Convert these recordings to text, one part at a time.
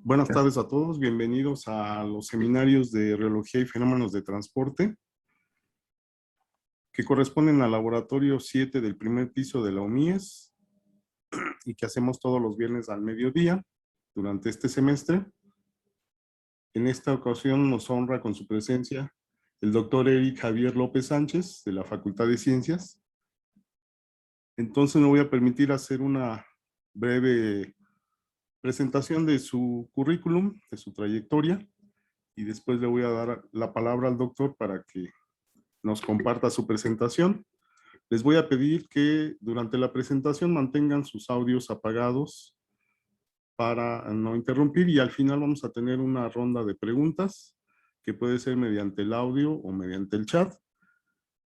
Buenas tardes a todos, bienvenidos a los seminarios de Reología y Fenómenos de Transporte que corresponden al laboratorio 7 del primer piso de la UMIES y que hacemos todos los viernes al mediodía durante este semestre. En esta ocasión nos honra con su presencia el doctor Eric Javier López Sánchez de la Facultad de Ciencias. Entonces me voy a permitir hacer una breve presentación de su currículum, de su trayectoria, y después le voy a dar la palabra al doctor para que nos comparta su presentación. Les voy a pedir que durante la presentación mantengan sus audios apagados para no interrumpir, y al final vamos a tener una ronda de preguntas que puede ser mediante el audio o mediante el chat.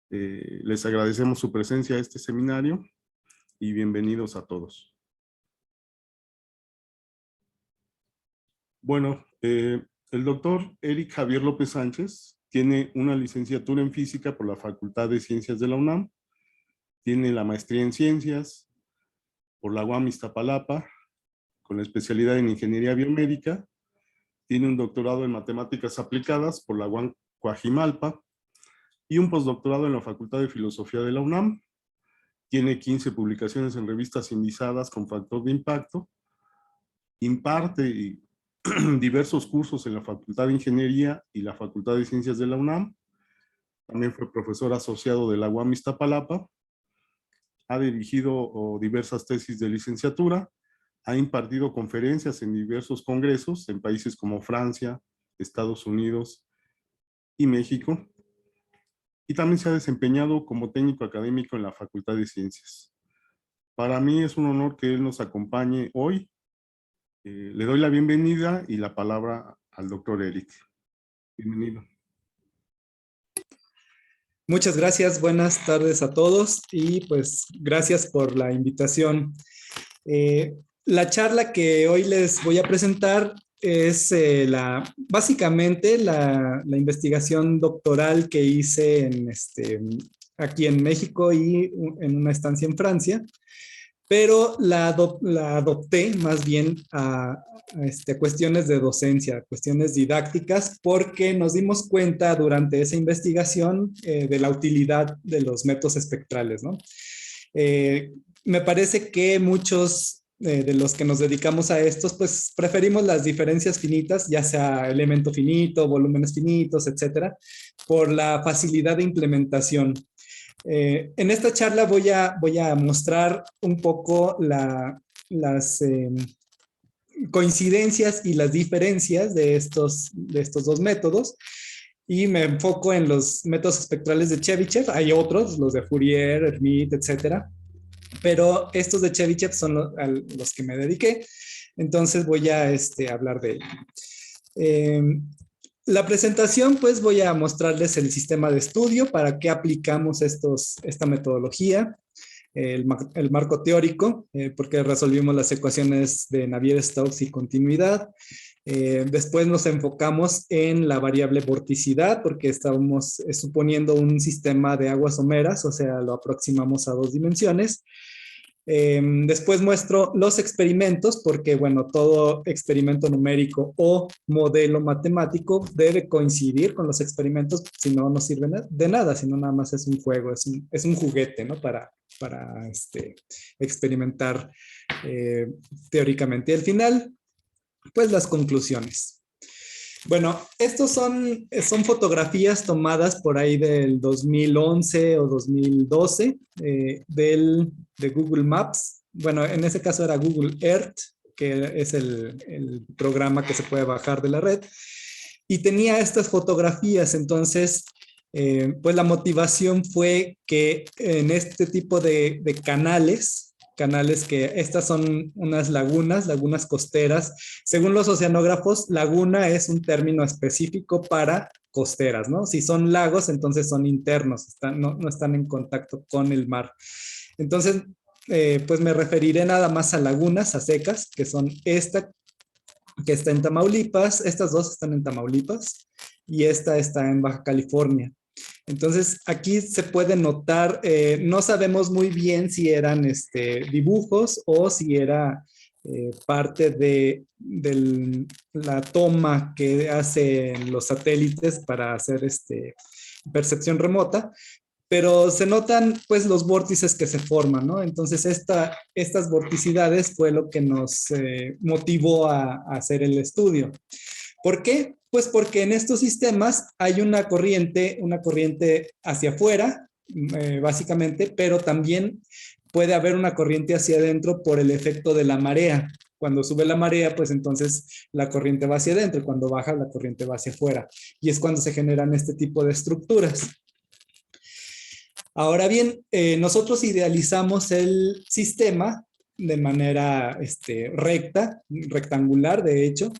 Les agradecemos su presencia a este seminario y bienvenidos a todos. Bueno, el doctor Eric Javier López Sánchez tiene una licenciatura en física por la Facultad de Ciencias de la UNAM, tiene la maestría en ciencias por la UAM Iztapalapa, con la especialidad en ingeniería biomédica, tiene un doctorado en matemáticas aplicadas por la UAM Coajimalpa y un postdoctorado en la Facultad de Filosofía de la UNAM. Tiene 15 publicaciones en revistas indizadas con factor de impacto, imparte diversos cursos en la Facultad de Ingeniería y la Facultad de Ciencias de la UNAM. También fue profesor asociado de la UAM Iztapalapa. Ha dirigido diversas tesis de licenciatura. Ha impartido conferencias en diversos congresos en países como Francia, Estados Unidos y México. Y también se ha desempeñado como técnico académico en la Facultad de Ciencias. Para mí es un honor que él nos acompañe hoy. Le doy la bienvenida y la palabra al doctor Eric. Bienvenido. Muchas gracias, buenas tardes a todos y pues gracias por la invitación. La charla que hoy les voy a presentar es básicamente la investigación doctoral que hice aquí en México y en una estancia en Francia, pero la adopté más bien a cuestiones de docencia, cuestiones didácticas, porque nos dimos cuenta durante esa investigación de la utilidad de los métodos espectrales, ¿no? Me parece que muchos de los que nos dedicamos a estos, pues preferimos las diferencias finitas, ya sea elemento finito, volúmenes finitos, etcétera, por la facilidad de implementación. En esta charla voy a mostrar un poco las coincidencias y las diferencias de estos dos métodos, y me enfoco en los métodos espectrales de Chebyshev. Hay otros, los de Fourier, Hermite, etcétera, pero estos de Chebyshev son los que me dediqué, entonces voy a hablar de ello. La presentación, pues voy a mostrarles el sistema de estudio, para qué aplicamos esta metodología, el marco teórico, porque resolvimos las ecuaciones de Navier-Stokes y continuidad. Después nos enfocamos en la variable vorticidad, porque estábamos suponiendo un sistema de aguas someras, o sea, lo aproximamos a 2 dimensiones. Después muestro los experimentos, porque bueno, todo experimento numérico o modelo matemático debe coincidir con los experimentos, si no, no sirve de nada, sino nada más es un juego, es un juguete, ¿no? Para experimentar teóricamente. Y al final, pues las conclusiones. Bueno, estos son fotografías tomadas por ahí del 2011 o 2012 de Google Maps. Bueno, en ese caso era Google Earth, que es el programa que se puede bajar de la red. Y tenía estas fotografías, entonces, pues la motivación fue que en este tipo de canales que estas son unas lagunas costeras. Según los oceanógrafos, laguna es un término específico para costeras, ¿no? Si son lagos, entonces son internos, no están en contacto con el mar. Entonces, pues me referiré nada más a lagunas, a secas, que son esta que está en Tamaulipas, estas dos están en Tamaulipas y esta está en Baja California. Entonces, aquí se puede notar, no sabemos muy bien si eran dibujos o si era parte de la toma que hacen los satélites para hacer percepción remota, pero se notan pues los vórtices que se forman, ¿no? Entonces estas vorticidades fue lo que nos motivó a hacer el estudio. ¿Por qué? Pues porque en estos sistemas hay una corriente hacia afuera, básicamente, pero también puede haber una corriente hacia adentro por el efecto de la marea. Cuando sube la marea, pues entonces la corriente va hacia adentro, y cuando baja, la corriente va hacia afuera. Y es cuando se generan este tipo de estructuras. Ahora bien, nosotros idealizamos el sistema de manera recta, rectangular, de hecho.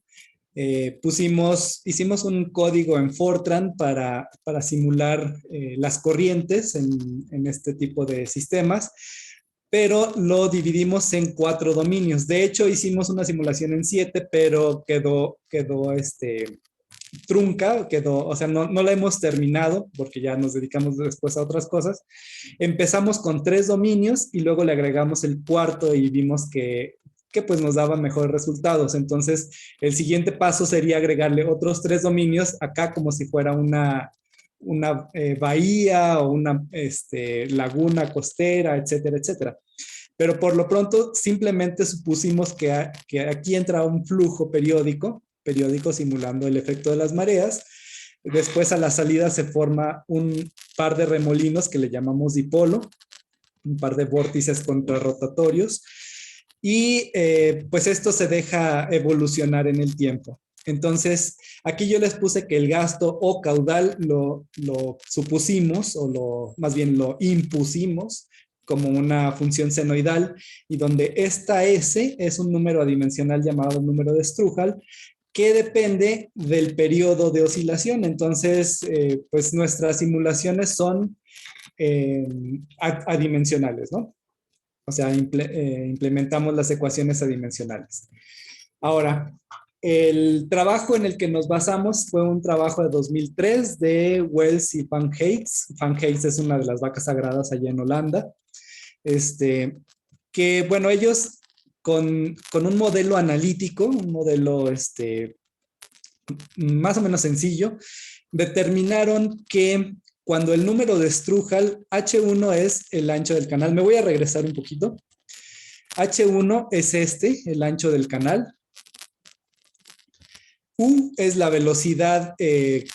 Hicimos un código en Fortran para simular las corrientes en este tipo de sistemas, pero lo dividimos en 4 dominios. De hecho, hicimos una simulación en 7, pero quedó trunca, o sea, no la hemos terminado porque ya nos dedicamos después a otras cosas. Empezamos con 3 dominios y luego le agregamos el cuarto y vimos que pues nos daba mejores resultados. Entonces, el siguiente paso sería agregarle otros 3 dominios acá como si fuera una bahía o una laguna costera, etcétera, etcétera. Pero por lo pronto simplemente supusimos que aquí entra un flujo periódico simulando el efecto de las mareas. Después a la salida se forma un par de remolinos que le llamamos dipolo, un par de vórtices contrarrotatorios, y pues esto se deja evolucionar en el tiempo. Entonces, aquí yo les puse que el gasto o caudal lo supusimos, o más bien lo impusimos como una función senoidal, y donde esta S es un número adimensional llamado número de Strouhal, que depende del periodo de oscilación. Entonces, pues nuestras simulaciones son adimensionales, ¿no? O sea, implementamos las ecuaciones adimensionales. Ahora, el trabajo en el que nos basamos fue un trabajo de 2003 de Wells y Van Heijs. Van Heijs es una de las vacas sagradas allá en Holanda. Que, bueno, ellos con un modelo analítico, un modelo más o menos sencillo, determinaron que cuando el número de Strouhal, H1 es el ancho del canal. Me voy a regresar un poquito. H1 es el ancho del canal. U es la velocidad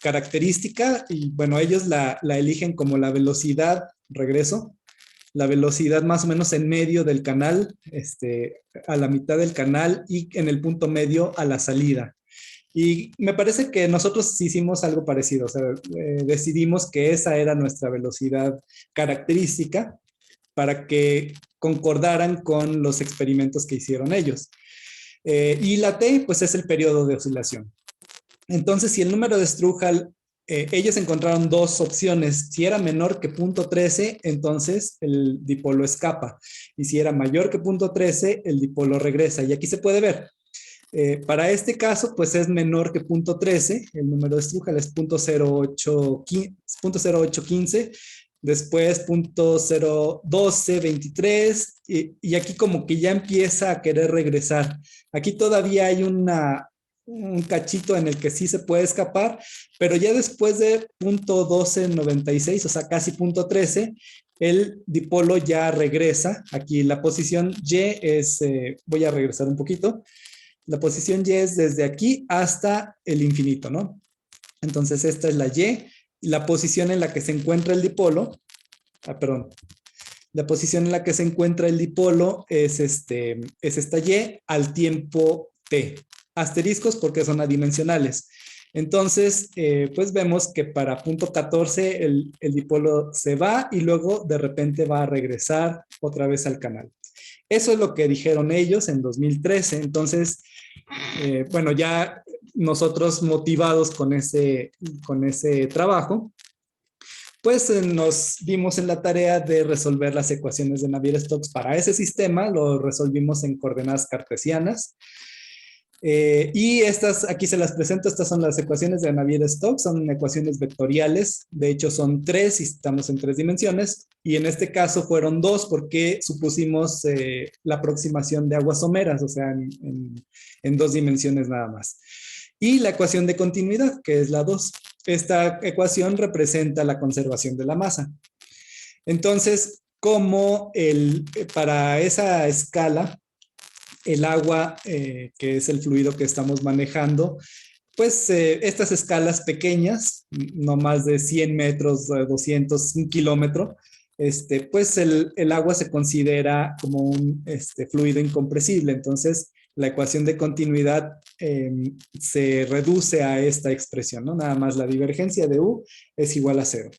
característica, y bueno, ellos la eligen como la velocidad, regreso, la velocidad más o menos en medio del canal, a la mitad del canal y en el punto medio a la salida. Y me parece que nosotros hicimos algo parecido, o sea, decidimos que esa era nuestra velocidad característica para que concordaran con los experimentos que hicieron ellos. Y la T, pues es el periodo de oscilación. Entonces, si el número de Strouhal, ellos encontraron 2 opciones. Si era menor que 0.13, entonces el dipolo escapa. Y si era mayor que 0.13, el dipolo regresa. Y aquí se puede ver. Para este caso, pues es menor que 0.13, el número de Strouhal es 0.0815, después 0.01223, y aquí como que ya empieza a querer regresar. Aquí todavía hay un cachito en el que sí se puede escapar, pero ya después de 0.1296, o sea, casi 0.13, el dipolo ya regresa. Aquí la posición Y es, voy a regresar un poquito, la posición Y es desde aquí hasta el infinito, ¿no? Entonces esta es la Y, y la posición en la que se encuentra el dipolo, la posición en la que se encuentra el dipolo es esta Y al tiempo T. Asteriscos porque son adimensionales. Entonces, pues vemos que para 0.14 el dipolo se va y luego de repente va a regresar otra vez al canal. Eso es lo que dijeron ellos en 2013. Entonces, bueno, ya nosotros motivados con ese trabajo, pues nos dimos en la tarea de resolver las ecuaciones de Navier-Stokes para ese sistema. Lo resolvimos en coordenadas cartesianas. Y aquí se las presento. Estas son las ecuaciones de Navier-Stokes, son ecuaciones vectoriales. De hecho, son 3 y estamos en 3 dimensiones. y en este caso fueron 2 porque supusimos la aproximación de aguas someras, o sea, en 2 dimensiones nada más. Y la ecuación de continuidad, que es la 2. Esta ecuación representa la conservación de la masa. Entonces, como para esa escala, el agua, que es el fluido que estamos manejando, pues estas escalas pequeñas, no más de 100 metros, 200, 1 kilómetro, pues el agua se considera como un fluido incompresible. Entonces, la ecuación de continuidad se reduce a esta expresión, ¿no? Nada más la divergencia de U es igual a 0.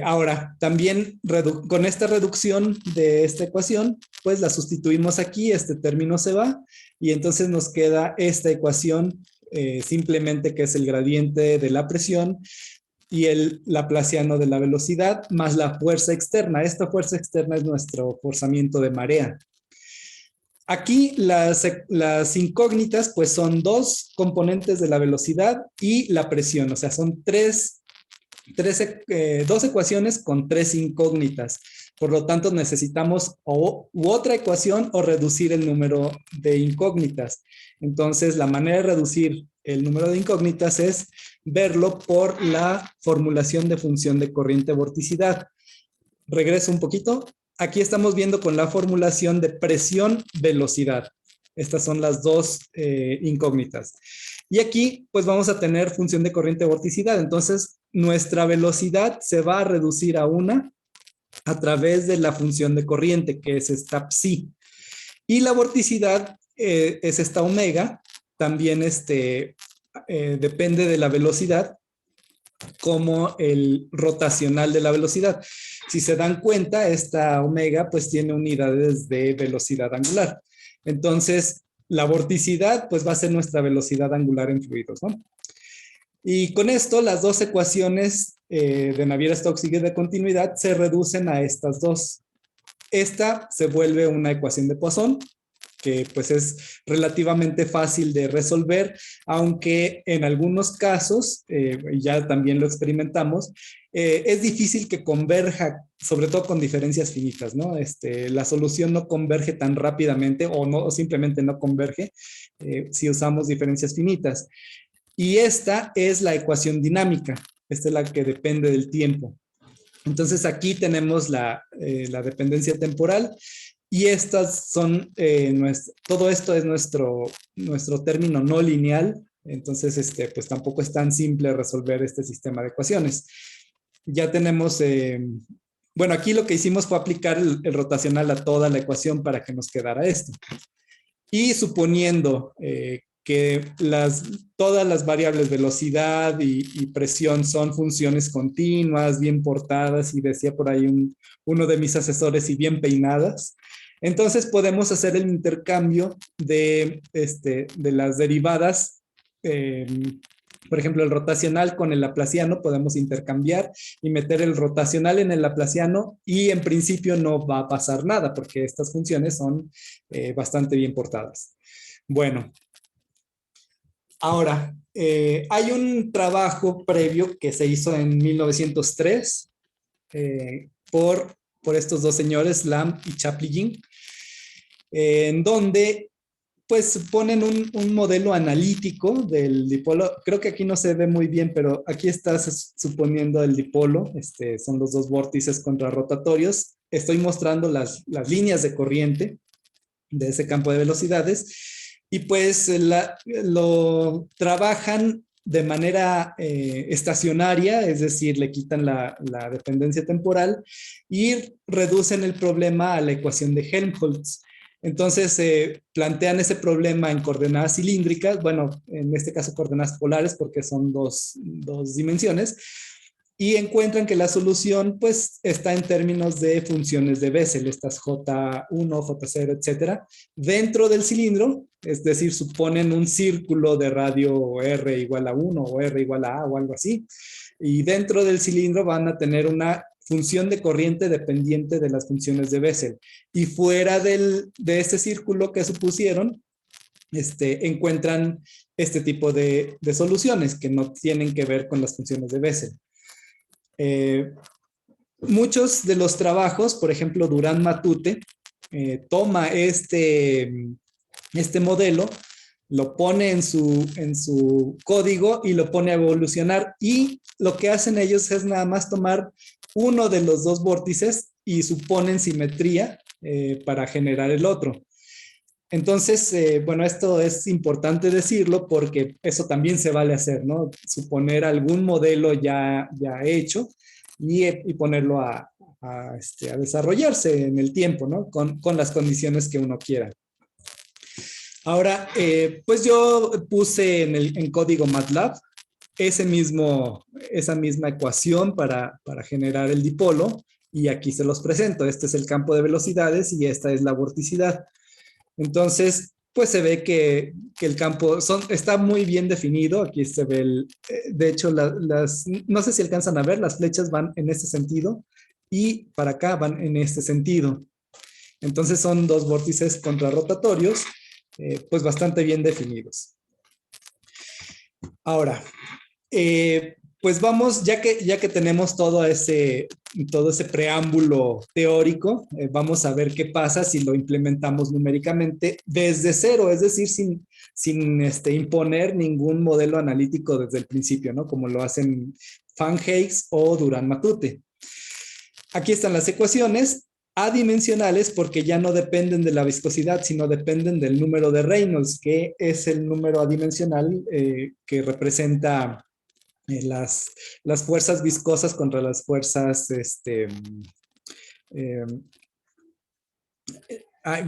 Ahora, también con esta reducción de esta ecuación, pues la sustituimos aquí, este término se va, y entonces nos queda esta ecuación simplemente que es el gradiente de la presión y el laplaciano de la velocidad más la fuerza externa. Esta fuerza externa es nuestro forzamiento de marea. Aquí las incógnitas pues son 2 componentes de la velocidad y la presión, o sea, son 2 ecuaciones con 3 incógnitas. Por lo tanto, necesitamos u otra ecuación o reducir el número de incógnitas. Entonces, la manera de reducir el número de incógnitas es verlo por la formulación de función de corriente vorticidad. Regreso un poquito. Aquí estamos viendo con la formulación de presión-velocidad. Estas son las 2 incógnitas. Y aquí, pues vamos a tener función de corriente vorticidad. Entonces, nuestra velocidad se va a reducir a 1 a través de la función de corriente, que es esta psi. Y la vorticidad es esta omega. También depende de la velocidad, como el rotacional de la velocidad. Si se dan cuenta, esta omega pues tiene unidades de velocidad angular. Entonces, la vorticidad pues va a ser nuestra velocidad angular en fluidos, ¿no? Y con esto, las 2 ecuaciones de Navier-Stokes y de continuidad se reducen a estas 2. Esta se vuelve una ecuación de Poisson, que pues es relativamente fácil de resolver, aunque en algunos casos, ya también lo experimentamos, es difícil que converja, sobre todo con diferencias finitas, ¿no? La solución no converge tan rápidamente o simplemente no converge si usamos diferencias finitas. Y esta es la ecuación dinámica, esta es la que depende del tiempo. Entonces aquí tenemos la dependencia temporal y estas son, todo esto es nuestro término no lineal, entonces pues tampoco es tan simple resolver este sistema de ecuaciones. Ya tenemos, bueno, aquí lo que hicimos fue aplicar el rotacional a toda la ecuación para que nos quedara esto. Y suponiendo que todas las variables velocidad y presión son funciones continuas, bien portadas, y decía por ahí uno de mis asesores, y bien peinadas, entonces podemos hacer el intercambio de las derivadas. Por ejemplo, el rotacional con el laplaciano podemos intercambiar y meter el rotacional en el laplaciano y en principio no va a pasar nada porque estas funciones son bastante bien portadas. Bueno, ahora, hay un trabajo previo que se hizo en 1903 por estos 2 señores, Lamb y Chaplygin, en donde pues ponen un modelo analítico del dipolo. Creo que aquí no se ve muy bien, pero aquí estás suponiendo el dipolo. Son los 2 vórtices contrarrotatorios. Estoy mostrando las líneas de corriente de ese campo de velocidades y pues lo trabajan de manera estacionaria, es decir, le quitan la dependencia temporal y reducen el problema a la ecuación de Helmholtz. Entonces, plantean ese problema en coordenadas cilíndricas, bueno, en este caso coordenadas polares porque son dos dimensiones, y encuentran que la solución pues está en términos de funciones de Bessel, estas J1, J0, etcétera, dentro del cilindro, es decir, suponen un círculo de radio R igual a 1 o R igual a o algo así, y dentro del cilindro van a tener una función de corriente dependiente de las funciones de Bessel. Y fuera de este círculo que supusieron, encuentran este tipo de soluciones que no tienen que ver con las funciones de Bessel. muchos de los trabajos, por ejemplo, Durán-Matute, toma este modelo, lo pone en su código y lo pone a evolucionar. Y lo que hacen ellos es nada más tomar uno de los dos vórtices y suponen simetría para generar el otro. Entonces, bueno, esto es importante decirlo porque eso también se vale hacer, ¿no? Suponer algún modelo ya hecho y ponerlo a desarrollarse en el tiempo, ¿no? Con las condiciones que uno quiera. Ahora, pues yo puse en código MATLAB esa misma ecuación para generar el dipolo y aquí se los presento. Este es el campo de velocidades y esta es la vorticidad. Entonces, pues se ve que el campo está muy bien definido. Aquí se ve, de hecho, no sé si alcanzan a ver, las flechas van en este sentido y para acá van en este sentido. Entonces son dos vórtices contrarrotatorios, pues bastante bien definidos. Ahora, pues vamos, ya que tenemos todo ese preámbulo teórico, vamos a ver qué pasa si lo implementamos numéricamente desde cero, es decir, sin imponer ningún modelo analítico desde el principio, ¿no? Como lo hacen Van Hayes o Durán-Matute. Aquí están las ecuaciones adimensionales porque ya no dependen de la viscosidad, sino dependen del número de Reynolds, que es el número adimensional que representa las fuerzas viscosas contra las fuerzas,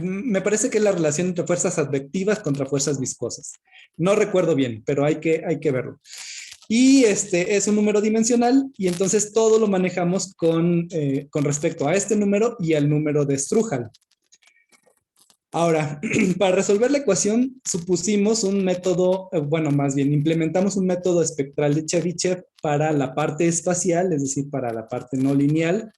me parece que es la relación entre fuerzas advectivas contra fuerzas viscosas. No recuerdo bien, pero hay que verlo. Y es un número dimensional y entonces todo lo manejamos con respecto a este número y al número de Strouhal. Ahora, para resolver la ecuación supusimos un método, bueno, más bien implementamos un método espectral de Chebyshev para la parte espacial, es decir, para la parte no lineal.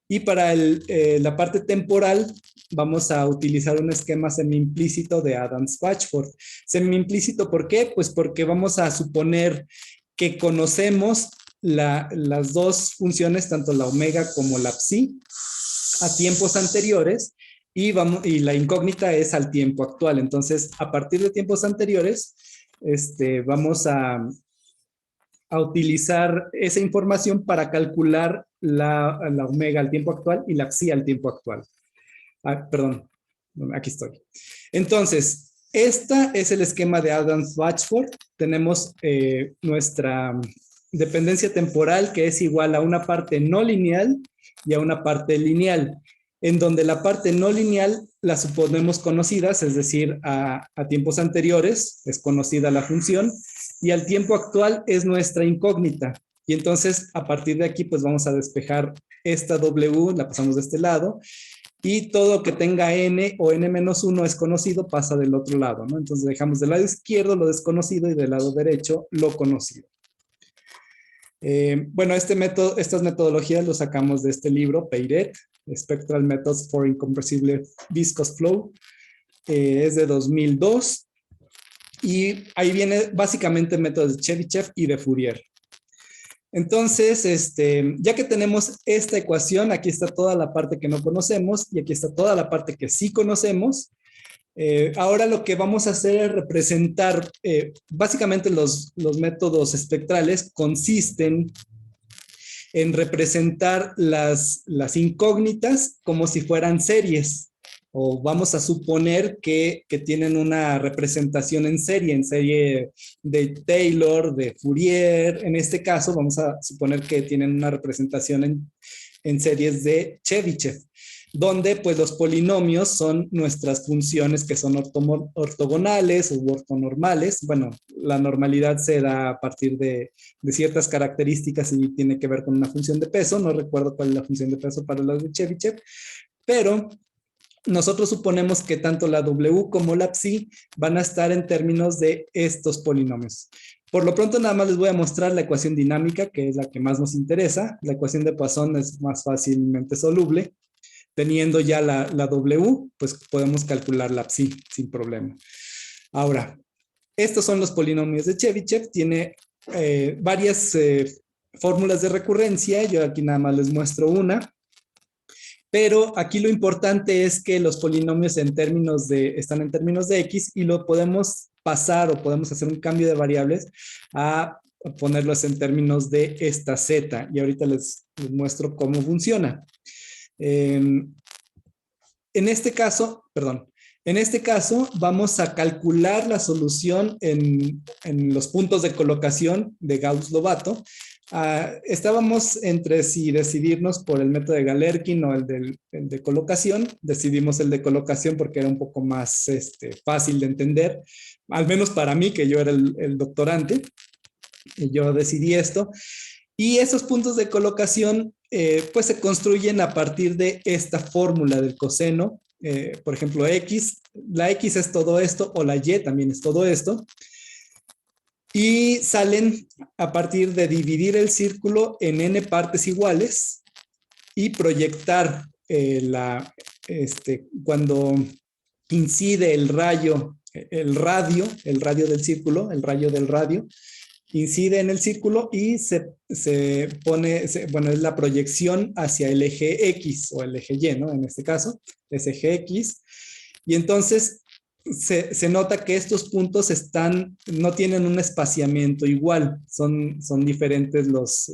Y para la parte temporal vamos a utilizar un esquema semi-implícito de Adams-Bachford. Semi-implícito, ¿por qué? Pues porque vamos a suponer que conocemos las dos funciones, tanto la omega como la psi, a tiempos anteriores y la incógnita es al tiempo actual. Entonces, a partir de tiempos anteriores, vamos a utilizar esa información para calcular la omega al tiempo actual y la psi al tiempo actual. Perdón, aquí estoy. Entonces, este es el esquema de Adams-Bachford. Tenemos nuestra dependencia temporal que es igual a una parte no lineal y a una parte lineal, en donde la parte no lineal la suponemos conocidas, es decir, a tiempos anteriores es conocida la función y al tiempo actual es nuestra incógnita. Y entonces, a partir de aquí, pues vamos a despejar esta W, la pasamos de este lado, y todo que tenga n o n-1 es conocido pasa del otro lado, ¿no? Entonces dejamos del lado izquierdo lo desconocido y del lado derecho lo conocido. Bueno, estas metodologías lo sacamos de este libro, Peyret, Spectral Methods for Incompressible Viscous Flow. Es de 2002 y ahí viene básicamente métodos de Chebyshev y de Fourier. Entonces, ya que tenemos esta ecuación, aquí está toda la parte que no conocemos y aquí está toda la parte que sí conocemos. Ahora lo que vamos a hacer es representar, básicamente los métodos espectrales consisten en representar las incógnitas como si fueran series, o vamos a suponer que tienen una representación en serie de Taylor, de Fourier. En este caso vamos a suponer que tienen una representación en series de Chebyshev, donde pues los polinomios son nuestras funciones que son ortogonales o ortonormales. Bueno, la normalidad se da a partir de ciertas características y tiene que ver con una función de peso. No recuerdo cuál es la función de peso para los de Chebyshev, pero nosotros suponemos que tanto la W como la psi van a estar en términos de estos polinomios. Por lo pronto nada más les voy a mostrar la ecuación dinámica, que es la que más nos interesa. La ecuación de Poisson es más fácilmente soluble. Teniendo ya la W, pues podemos calcular la psi sin problema. Ahora, estos son los polinomios de Chebyshev. Tiene varias fórmulas de recurrencia. Yo aquí nada más les muestro una. Pero aquí lo importante es que los polinomios están en términos de X y lo podemos pasar o podemos hacer un cambio de variables a ponerlos en términos de esta Z. Y ahorita les muestro cómo funciona. En este caso, vamos a calcular la solución en los puntos de colocación de Gauss-Lobato. Estábamos entre si decidirnos por el método de Galerkin o el de colocación. Decidimos el de colocación porque era un poco más fácil de entender, al menos para mí, que yo era el doctorante. Y yo decidí esto. Y esos puntos de colocación pues se construyen a partir de esta fórmula del coseno. Por ejemplo, X, la X es todo esto, o la Y también es todo esto. Y salen a partir de dividir el círculo en n partes iguales y proyectar cuando incide el radio del círculo, el rayo del radio, incide en el círculo y bueno, es la proyección hacia el eje X o el eje Y, ¿no? En este caso, es eje X. Y entonces se nota que estos puntos no tienen un espaciamiento igual, son diferentes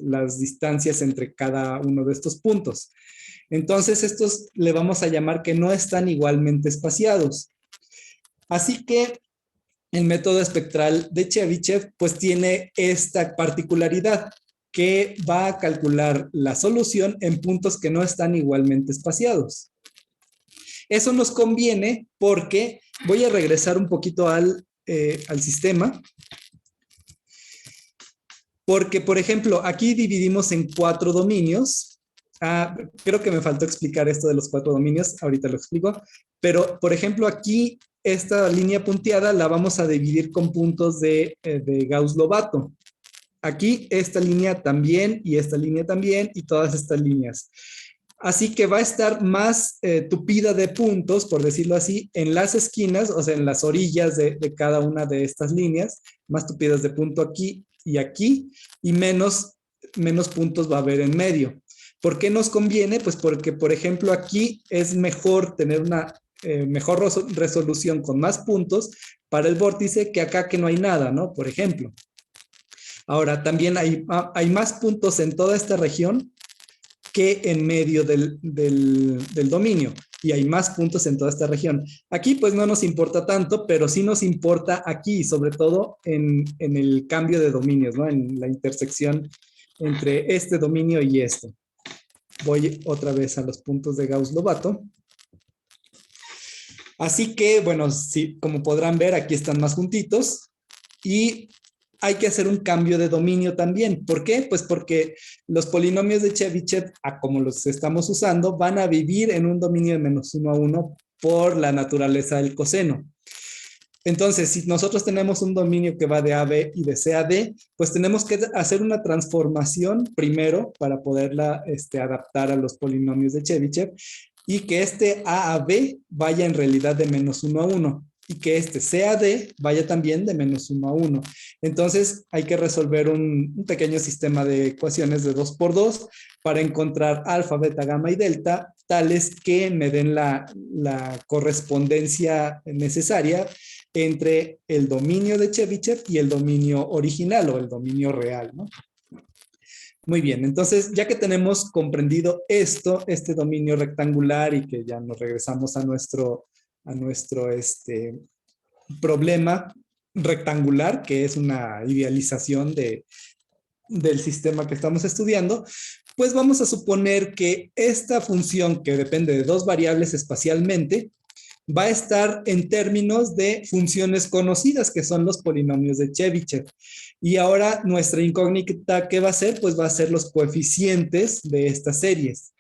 las distancias entre cada uno de estos puntos. Entonces estos le vamos a llamar que no están igualmente espaciados. Así que el método espectral de Chebyshev pues tiene esta particularidad, que va a calcular la solución en puntos que no están igualmente espaciados. Eso nos conviene porque voy a regresar un poquito al sistema. Porque, por ejemplo, aquí dividimos en 4 dominios. Creo que me faltó explicar esto de los 4 dominios, ahorita lo explico. Pero, por ejemplo, aquí esta línea punteada la vamos a dividir con puntos de Gauss-Lobato. Aquí esta línea también y esta línea también y todas estas líneas. Así que va a estar más tupida de puntos, por decirlo así, en las esquinas, o sea, en las orillas de cada una de estas líneas, más tupidas de punto aquí y menos puntos va a haber en medio. ¿Por qué nos conviene? Pues porque, por ejemplo, aquí es mejor tener una mejor resolución con más puntos para el vórtice que acá que no hay nada, ¿no? Por ejemplo. Ahora, también hay más puntos en toda esta región que en medio del dominio. Y hay más puntos en toda esta región. Aquí pues no nos importa tanto, pero sí nos importa aquí, sobre todo en el cambio de dominios, ¿no? En la intersección entre este dominio y este. Voy otra vez a los puntos de Gauss-Lobato. Así que, bueno, sí, como podrán ver, aquí están más juntitos. Y hay que hacer un cambio de dominio también. ¿Por qué? Pues porque los polinomios de Chebyshev, como los estamos usando, van a vivir en un dominio de -1 a 1 por la naturaleza del coseno. Entonces, si nosotros tenemos un dominio que va de AB y de C a D, pues tenemos que hacer una transformación primero para poderla adaptar a los polinomios de Chebyshev y que este A a B vaya en realidad de -1 a 1. Y que este CAD vaya también de -1 a 1. Entonces hay que resolver un pequeño sistema de ecuaciones de 2×2 para encontrar alfa, beta, gamma y delta, tales que me den la correspondencia necesaria entre el dominio de Chebyshev y el dominio original o el dominio real, ¿no? Muy bien, entonces ya que tenemos comprendido este dominio rectangular y que ya nos regresamos a nuestro problema rectangular, que es una idealización del sistema que estamos estudiando, pues vamos a suponer que esta función, que depende de 2 variables espacialmente, va a estar en términos de funciones conocidas, que son los polinomios de Chebyshev. Y ahora nuestra incógnita, ¿qué va a ser? Pues va a ser los coeficientes de estas series.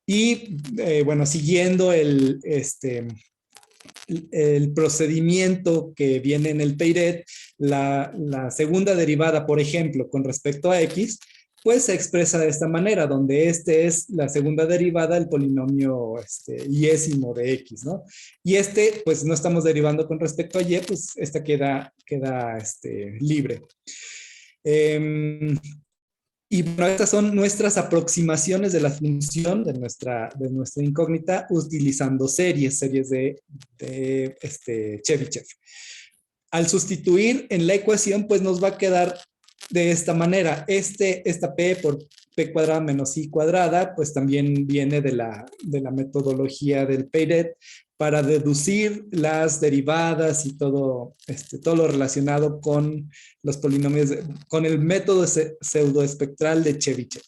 Y bueno, siguiendo el procedimiento que viene en el Peyret, la segunda derivada, por ejemplo, con respecto a X, pues se expresa de esta manera, donde es la segunda derivada del polinomio iésimo de X, ¿no? Y pues no estamos derivando con respecto a Y, pues esta queda libre. Y bueno, estas son nuestras aproximaciones de la función de nuestra incógnita utilizando series de Chebyshev. Al sustituir en la ecuación, pues nos va a quedar de esta manera. Esta P por P cuadrada menos I cuadrada, pues también viene de la metodología del Peyret para deducir las derivadas y todo lo relacionado con los polinomios, con el método pseudoespectral de Chebyshev.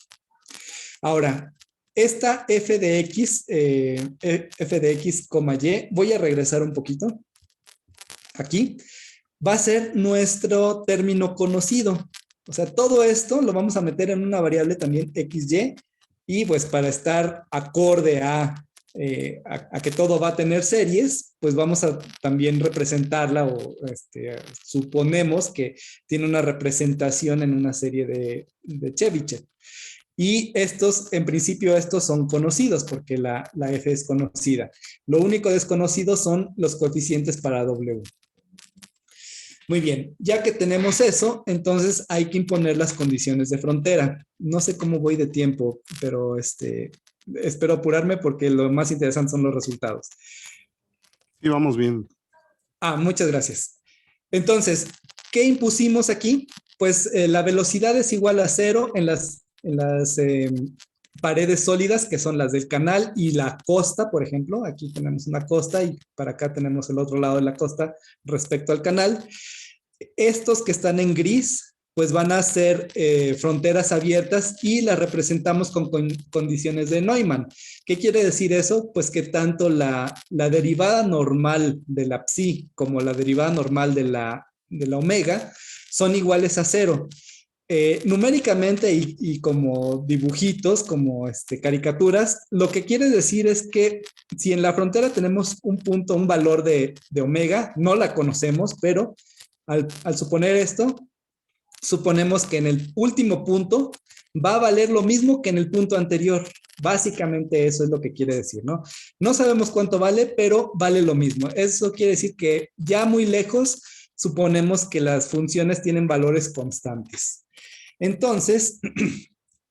Ahora, esta f de x, y, voy a regresar un poquito aquí, va a ser nuestro término conocido. O sea, todo esto lo vamos a meter en una variable también xy, y pues para estar acorde a que todo va a tener series, pues vamos a también representarla o suponemos que tiene una representación en una serie de Chebyshev. Y en principio, estos son conocidos porque la f es conocida. Lo único desconocido son los coeficientes para W. Muy bien, ya que tenemos eso, entonces hay que imponer las condiciones de frontera. No sé cómo voy de tiempo, pero espero apurarme porque lo más interesante son los resultados. Sí, vamos bien. Muchas gracias. Entonces, ¿qué impusimos aquí? Pues la velocidad es igual a 0 en las paredes sólidas, que son las del canal y la costa, por ejemplo. Aquí tenemos una costa y para acá tenemos el otro lado de la costa respecto al canal. Estos que están en gris, pues van a ser fronteras abiertas y las representamos con condiciones de Neumann. ¿Qué quiere decir eso? Pues que tanto la derivada normal de la psi como la derivada normal de la omega son iguales a 0. Numéricamente y como dibujitos, como caricaturas, lo que quiere decir es que si en la frontera tenemos un punto, un valor de omega, no la conocemos, pero al suponer esto, suponemos que en el último punto va a valer lo mismo que en el punto anterior. Básicamente eso es lo que quiere decir, ¿no? No sabemos cuánto vale, pero vale lo mismo. Eso quiere decir que ya muy lejos suponemos que las funciones tienen valores constantes. Entonces,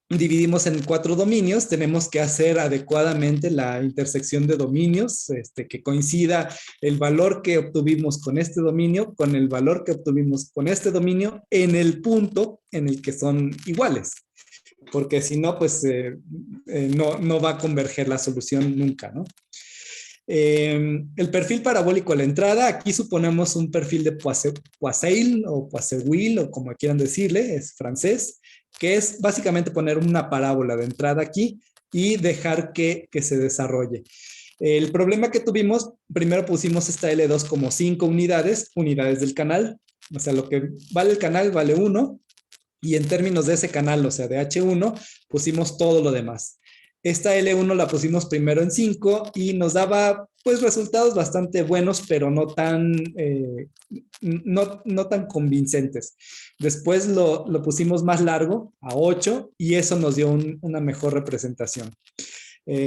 dividimos en 4 dominios, tenemos que hacer adecuadamente la intersección de dominios, que coincida el valor que obtuvimos con este dominio con el valor que obtuvimos con este dominio en el punto en el que son iguales, porque si no, pues no va a converger la solución nunca, ¿no? El perfil parabólico a la entrada, aquí suponemos un perfil de Poiseuille o Poiseuille o como quieran decirle, es francés, que es básicamente poner una parábola de entrada aquí y dejar que se desarrolle. El problema que tuvimos, primero pusimos esta L2 como 5 unidades del canal, o sea, lo que vale el canal vale 1, y en términos de ese canal, o sea, de H1, pusimos todo lo demás. Esta L1 la pusimos primero en 5 y nos daba pues resultados bastante buenos, pero no tan convincentes. Después lo pusimos más largo, a 8, y eso nos dio una mejor representación.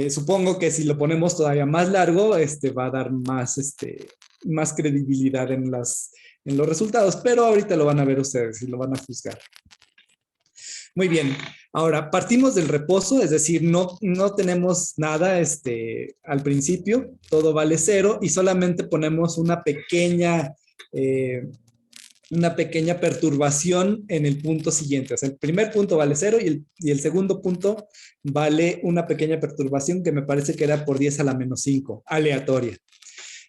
Supongo que si lo ponemos todavía más largo, va a dar más credibilidad en los resultados, pero ahorita lo van a ver ustedes y lo van a juzgar. Muy bien, ahora partimos del reposo, es decir, no tenemos nada al principio, todo vale 0 y solamente ponemos una pequeña perturbación en el punto siguiente. O sea, el primer punto vale 0 y el segundo punto vale una pequeña perturbación que me parece que era por 10 a la menos 5, aleatoria.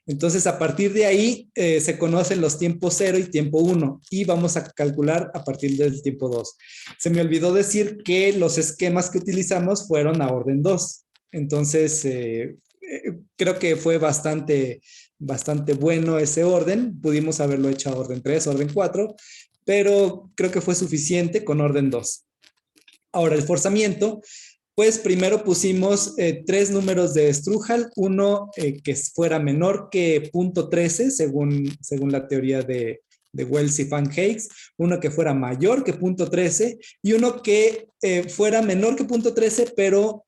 Entonces, a partir de ahí se conocen los tiempos 0 y tiempo 1 y vamos a calcular a partir del tiempo 2. Se me olvidó decir que los esquemas que utilizamos fueron a orden 2. Entonces, creo que fue bastante bueno ese orden. Pudimos haberlo hecho a orden 3, orden 4, pero creo que fue suficiente con orden 2. Ahora, el forzamiento. Pues primero pusimos 3 números de Strúhal, uno que fuera menor que 0.13 según la teoría de Wells y Van Hayes, uno que fuera mayor que 0.13 y uno que fuera menor que 0.13 pero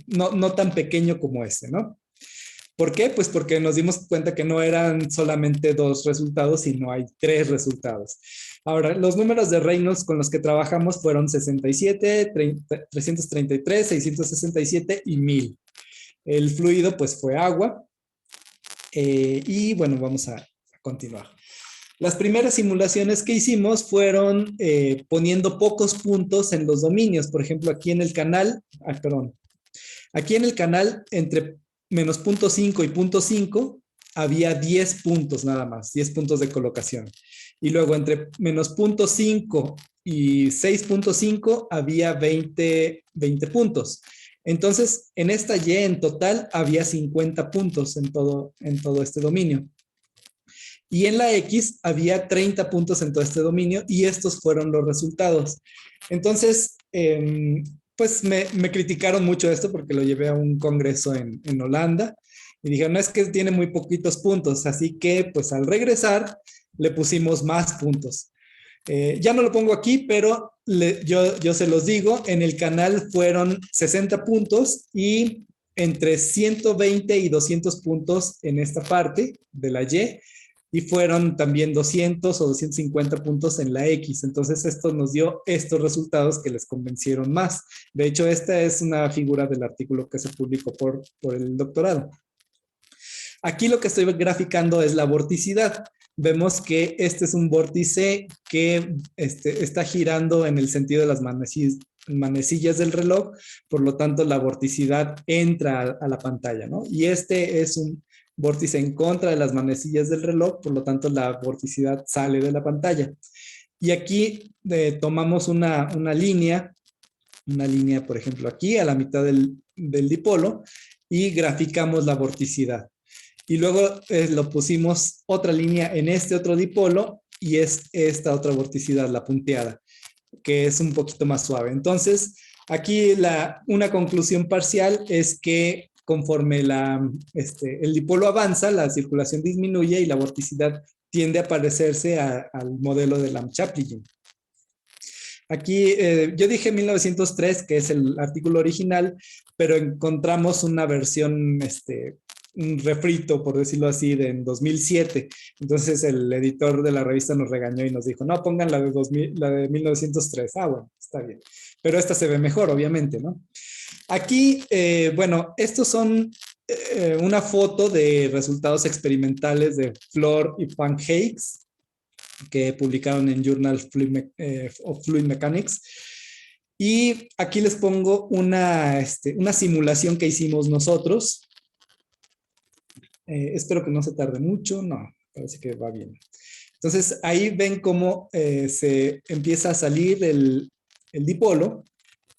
no tan pequeño como ese, ¿no? ¿Por qué? Pues porque nos dimos cuenta que no eran solamente dos resultados, sino hay tres resultados. Ahora, los números de Reynolds con los que trabajamos fueron 67, 333, 667 y 1000. El fluido pues fue agua. Y bueno, vamos a continuar. Las primeras simulaciones que hicimos fueron poniendo pocos puntos en los dominios. Por ejemplo, aquí en el canal, aquí en el canal entre menos 0.5 y 0.5 había 10 puntos nada más, 10 puntos de colocación. Y luego entre menos 0.5 y 6.5 había 20 puntos. Entonces, en esta Y en total había 50 puntos en todo este dominio. Y en la X había 30 puntos en todo este dominio y estos fueron los resultados. Entonces, pues me criticaron mucho esto porque lo llevé a un congreso en Holanda y dijeron, no, es que tiene muy poquitos puntos, así que pues al regresar le pusimos más puntos. Ya no lo pongo aquí, pero yo se los digo, en el canal fueron 60 puntos y entre 120 y 200 puntos en esta parte de la Y fueron también 200 o 250 puntos en la X. Entonces esto nos dio estos resultados que les convencieron más. De hecho, esta es una figura del artículo que se publicó por el doctorado. Aquí lo que estoy graficando es la vorticidad. Vemos que este es un vórtice que está girando en el sentido de las manecillas del reloj, por lo tanto la vorticidad entra a la pantalla, ¿no? Y este es un vórtice en contra de las manecillas del reloj, por lo tanto la vorticidad sale de la pantalla. Y aquí tomamos una línea, por ejemplo aquí a la mitad del dipolo y graficamos la vorticidad. Y luego lo pusimos otra línea en este otro dipolo y es esta otra vorticidad, la punteada, que es un poquito más suave. Entonces, aquí una conclusión parcial es que conforme el dipolo avanza, la circulación disminuye y la vorticidad tiende a parecerse al modelo de Lamb-Chaplygin. Aquí yo dije 1903, que es el artículo original, pero encontramos una versión, un refrito, por decirlo así, en 2007. Entonces el editor de la revista nos regañó y nos dijo, no, pongan la de 1903. Ah, bueno, está bien. Pero esta se ve mejor, obviamente, ¿no? Aquí, bueno, estos son una foto de resultados experimentales de Floor y Pancakes que publicaron en Journal of Fluid Mechanics. Y aquí les pongo una simulación que hicimos nosotros. Espero que no se tarde mucho. No, parece que va bien. Entonces, ahí ven cómo se empieza a salir el dipolo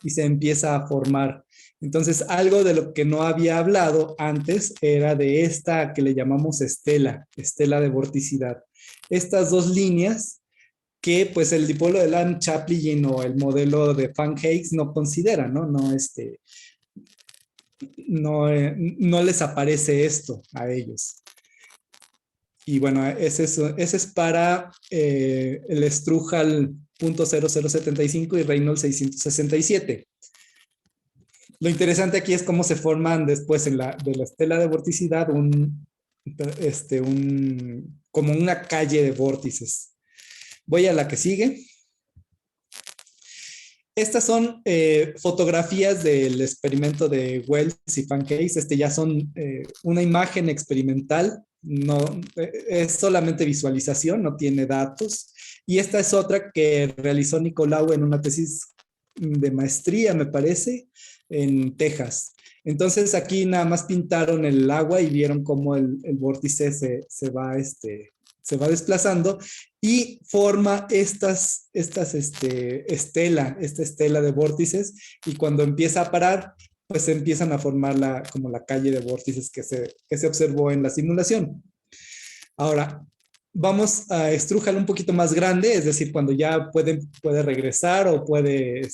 y se empieza a formar. Entonces, algo de lo que no había hablado antes era de esta que le llamamos estela de vorticidad. Estas dos líneas que pues el dipolo de Lamb-Chaplygin o el modelo de Fan-Hakes no consideran, ¿no? No les aparece esto a ellos. Y bueno, ese es para el Strugel .0075 y Reynolds 667. Lo interesante aquí es cómo se forman después de la estela de vorticidad como una calle de vórtices. Voy a la que sigue. Estas son fotografías del experimento de Wells y Pancakes. Ya son una imagen experimental, no, es solamente visualización, no tiene datos. Y esta es otra que realizó Nicolau en una tesis de maestría, me parece, en Texas. Entonces aquí nada más pintaron el agua y vieron cómo el vórtice se va desplazando y forma esta estela de vórtices, y cuando empieza a parar, pues empiezan a formar como la calle de vórtices que se observó en la simulación. Ahora, vamos a Strugel un poquito más grande, es decir, cuando ya puede regresar o puede,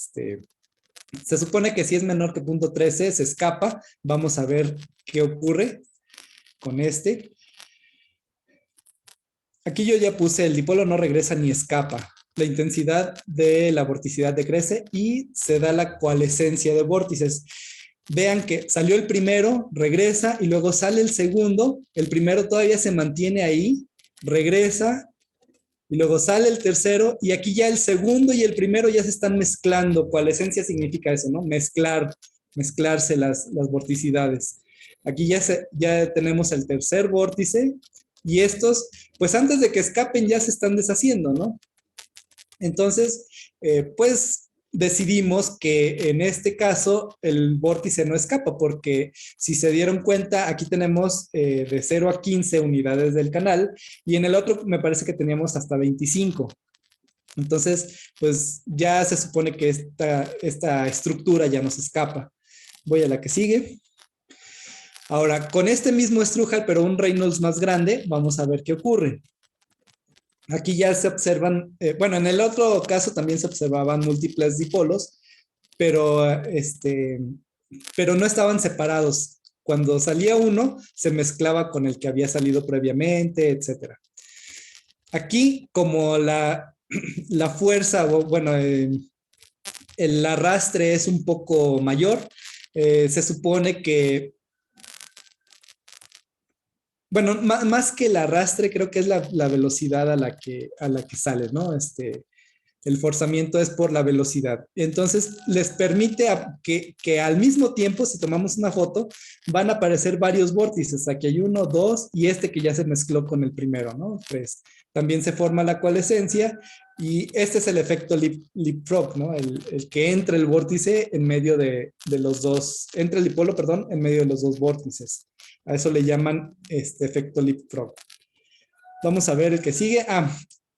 se supone que si es menor que 0.13 se escapa. Vamos a ver qué ocurre con este. Aquí yo ya puse el dipolo no regresa ni escapa. La intensidad de la vorticidad decrece y se da la coalescencia de vórtices. vean que salió el primero, regresa y luego sale el segundo, el primero todavía se mantiene ahí, regresa y luego sale el tercero y aquí ya el segundo y el primero ya se están mezclando. Coalescencia significa eso, ¿no? Mezclarse las vorticidades. Aquí ya tenemos el tercer vórtice y estos, pues antes de que escapen ya se están deshaciendo, ¿no? Entonces, pues decidimos que en este caso el vórtice no escapa porque si se dieron cuenta, aquí tenemos de 0 a 15 unidades del canal y en el otro me parece que teníamos hasta 25. Entonces, pues ya se supone que esta estructura ya nos escapa. Voy a la que sigue. Ahora, con este mismo estrujal, pero un Reynolds más grande, vamos a ver qué ocurre. Aquí ya se observan, bueno, en el otro caso también se observaban múltiples dipolos, pero, pero no estaban separados. Cuando salía uno, se mezclaba con el que había salido previamente, etc. Aquí, como la fuerza, bueno, el arrastre es un poco mayor, se supone que bueno, más que el arrastre, creo que es la velocidad a la que sale, ¿no? El forzamiento es por la velocidad. Entonces, les permite que al mismo tiempo, si tomamos una foto, van a aparecer varios vórtices. Aquí hay 1, 2 y este que ya se mezcló con el primero, ¿no? 3. También se forma la coalescencia y este es el efecto leapfrog, ¿no? El que entra el vórtice en medio de los dos, entra el dipolo, perdón, en medio de los dos vórtices. A eso le llaman efecto leapfrog. Vamos a ver el que sigue.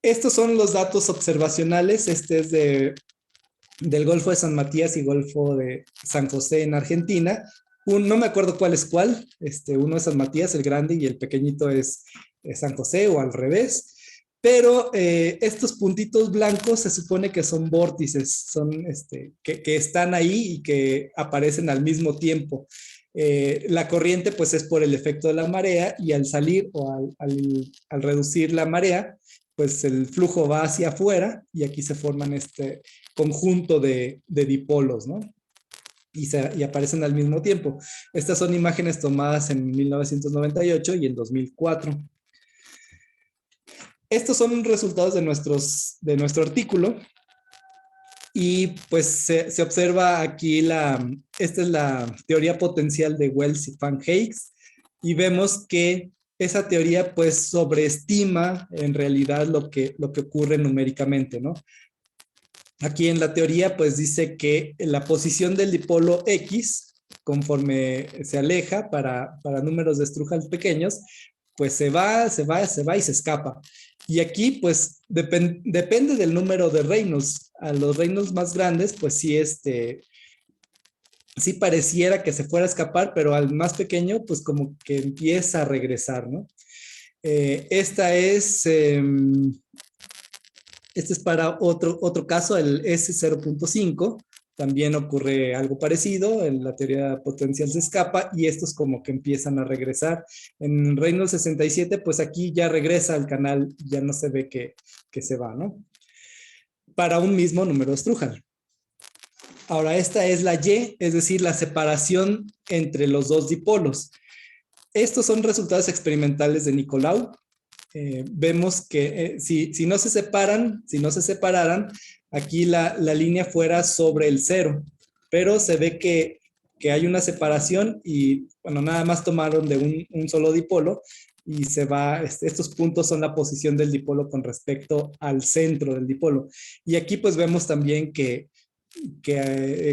Estos son los datos observacionales. Este es del Golfo de San Matías y Golfo de San José en Argentina. No me acuerdo cuál es cuál. Uno es San Matías, el grande, y el pequeñito es San José o al revés. Pero estos puntitos blancos se supone que son vórtices, son que están ahí y que aparecen al mismo tiempo. La corriente pues es por el efecto de la marea y al salir o al reducir la marea, pues el flujo va hacia afuera y aquí se forman este conjunto de dipolos, ¿no? Y aparecen al mismo tiempo. Estas son imágenes tomadas en 1998 y en 2004. Estos son resultados de nuestro artículo. Y pues se observa aquí esta es la teoría potencial de Wells y Van Higgs, y vemos que esa teoría pues sobreestima en realidad lo que ocurre numéricamente, ¿no? Aquí en la teoría pues dice que la posición del dipolo X, conforme se aleja para números de Strujal pequeños, pues se va y se escapa. Y aquí, pues, depende del número de Reynolds. A los Reynolds más grandes, pues sí, sí pareciera que se fuera a escapar, pero al más pequeño, pues como que empieza a regresar, ¿no? Este es para otro caso, el S0.5. También ocurre algo parecido, en la teoría potencial se escapa y estos como que empiezan a regresar. En Reynolds 67, pues aquí ya regresa al canal, ya no se ve que se va, ¿no? Para un mismo número Strujal. Ahora, esta es la Y, es decir, la separación entre los dos dipolos. Estos son resultados experimentales de Nicolau. Vemos que si no se separaran, aquí la línea fuera sobre el cero, pero se ve que hay una separación y, bueno, nada más tomaron de un solo dipolo y se va, estos puntos son la posición del dipolo con respecto al centro del dipolo. Y aquí pues vemos también que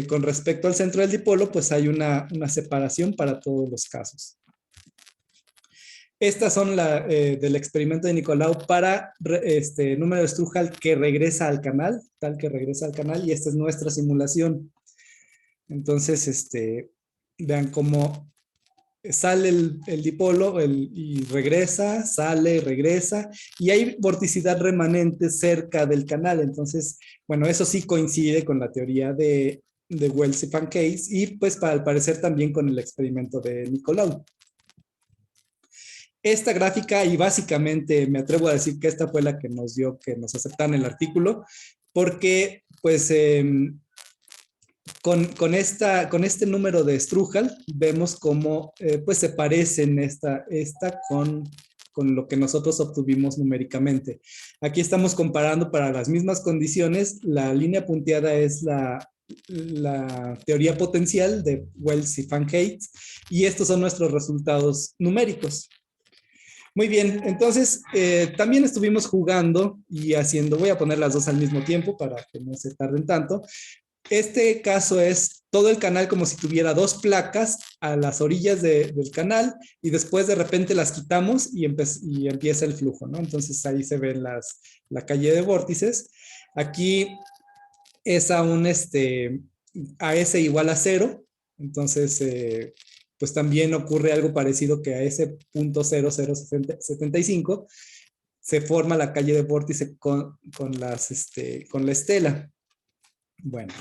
con respecto al centro del dipolo, pues hay una separación para todos los casos. Estas son del experimento de Nicolau para número de Strujal que regresa al canal, tal que regresa al canal, y esta es nuestra simulación. Entonces, vean cómo sale el dipolo y regresa, sale, regresa, y hay vorticidad remanente cerca del canal. Entonces, bueno, eso sí coincide con la teoría de Wells y Van Higgs, y pues al parecer también con el experimento de Nicolau. Esta gráfica, y básicamente me atrevo a decir que esta fue la que nos dio que nos aceptaran el artículo, porque pues con este número de Strugel, vemos cómo pues se parecen esta con lo que nosotros obtuvimos numéricamente. Aquí estamos comparando para las mismas condiciones. La línea punteada es la teoría potencial de Wells y Van Hayes, y estos son nuestros resultados numéricos. Muy bien, entonces también estuvimos jugando y haciendo, voy a poner las dos al mismo tiempo para que no se tarden tanto. Este caso es todo el canal como si tuviera dos placas a las orillas del canal, y después de repente las quitamos y empieza el flujo, ¿no? Entonces ahí se ve la calle de vórtices. Aquí es a S igual a 0, entonces pues también ocurre algo parecido que a ese punto 0,075 se forma la calle de vórtice con la estela. Bueno,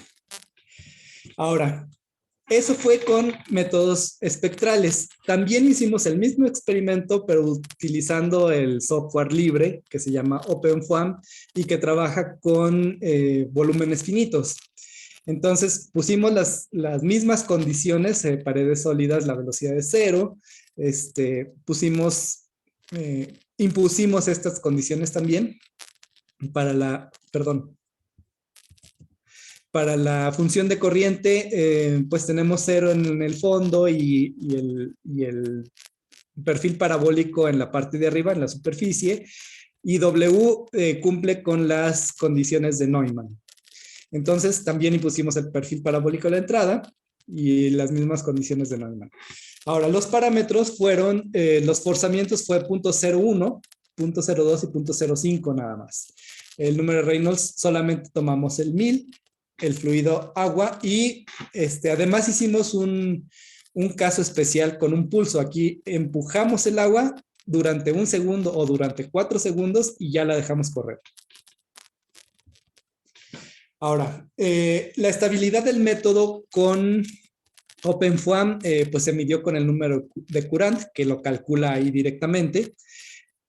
ahora, eso fue con métodos espectrales. También hicimos el mismo experimento, pero utilizando el software libre que se llama OpenFOAM y que trabaja con volúmenes finitos. Entonces pusimos las mismas condiciones, paredes sólidas, la velocidad de 0, impusimos estas condiciones también para la función de corriente, pues tenemos 0 en el fondo y el perfil parabólico en la parte de arriba, en la superficie, y W cumple con las condiciones de Neumann. Entonces también impusimos el perfil parabólico a la entrada y las mismas condiciones de Neumann. Ahora, los parámetros fueron, los forzamientos fue 0.01, 0.02 y 0.05 nada más. El número de Reynolds solamente tomamos el 1000, el fluido agua, y además hicimos un caso especial con un pulso. Aquí empujamos el agua durante 1 segundo o durante 4 segundos y ya la dejamos correr. Ahora, la estabilidad del método con OpenFOAM pues se midió con el número de Courant, que lo calcula ahí directamente.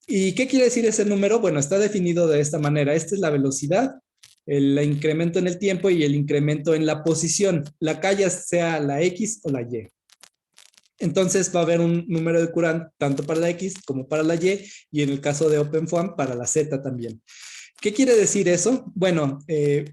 ¿Y qué quiere decir ese número? Bueno, está definido de esta manera. Esta es la velocidad, el incremento en el tiempo y el incremento en la posición, la calle sea la X o la Y. Entonces va a haber un número de Courant tanto para la X como para la Y, y en el caso de OpenFOAM para la Z también. ¿Qué quiere decir eso? Bueno,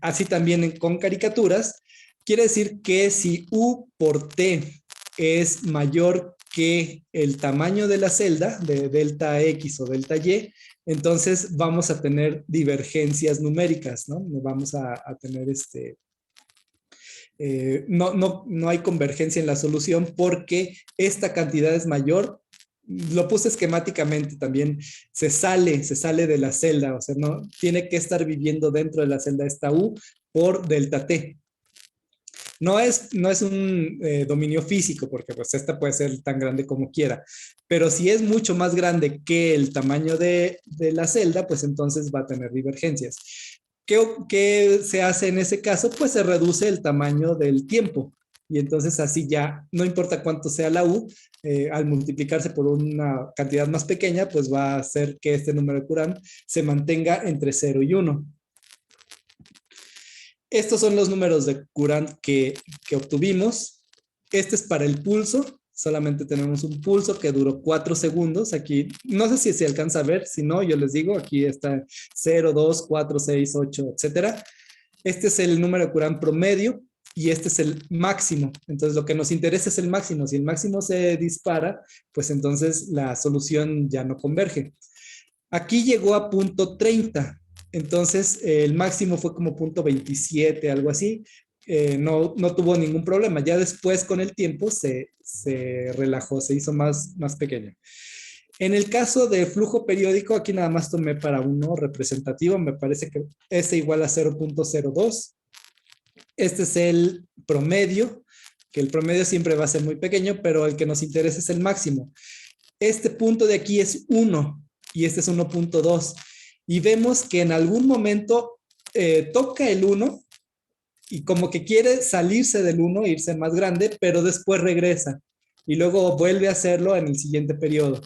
así también con caricaturas, quiere decir que si U por T es mayor que el tamaño de la celda, de delta X o delta Y, entonces vamos a tener divergencias numéricas, ¿no? Vamos a tener no hay convergencia en la solución porque esta cantidad es mayor. Lo puse esquemáticamente también, se sale de la celda, o sea, no tiene que estar viviendo dentro de la celda esta U por delta T. No es un dominio físico, porque pues esta puede ser tan grande como quiera, pero si es mucho más grande que el tamaño de la celda, pues entonces va a tener divergencias. ¿Qué se hace en ese caso? Pues se reduce el tamaño del tiempo. Y entonces así ya, no importa cuánto sea la U, al multiplicarse por una cantidad más pequeña, pues va a hacer que este número de Courant se mantenga entre 0 y 1. Estos son los números de Courant que obtuvimos. Este es para el pulso. Solamente tenemos un pulso que duró 4 segundos. Aquí, no sé si se alcanza a ver, si no, yo les digo, aquí está 0, 2, 4, 6, 8, etcétera. Este es el número de Courant promedio y este es el máximo. Entonces, lo que nos interesa es el máximo. Si el máximo se dispara, pues entonces la solución ya no converge. Aquí llegó a punto 30. Entonces, el máximo fue como punto 27, algo así. No tuvo ningún problema. Ya después, con el tiempo, se relajó, se hizo más pequeño. En el caso de flujo periódico, aquí nada más tomé para uno representativo. Me parece que S igual a 0.02. Este es el promedio, que el promedio siempre va a ser muy pequeño, pero el que nos interesa es el máximo. Este punto de aquí es 1 y este es 1.2. Y vemos que en algún momento toca el 1 y como que quiere salirse del 1, irse más grande, pero después regresa y luego vuelve a hacerlo en el siguiente periodo.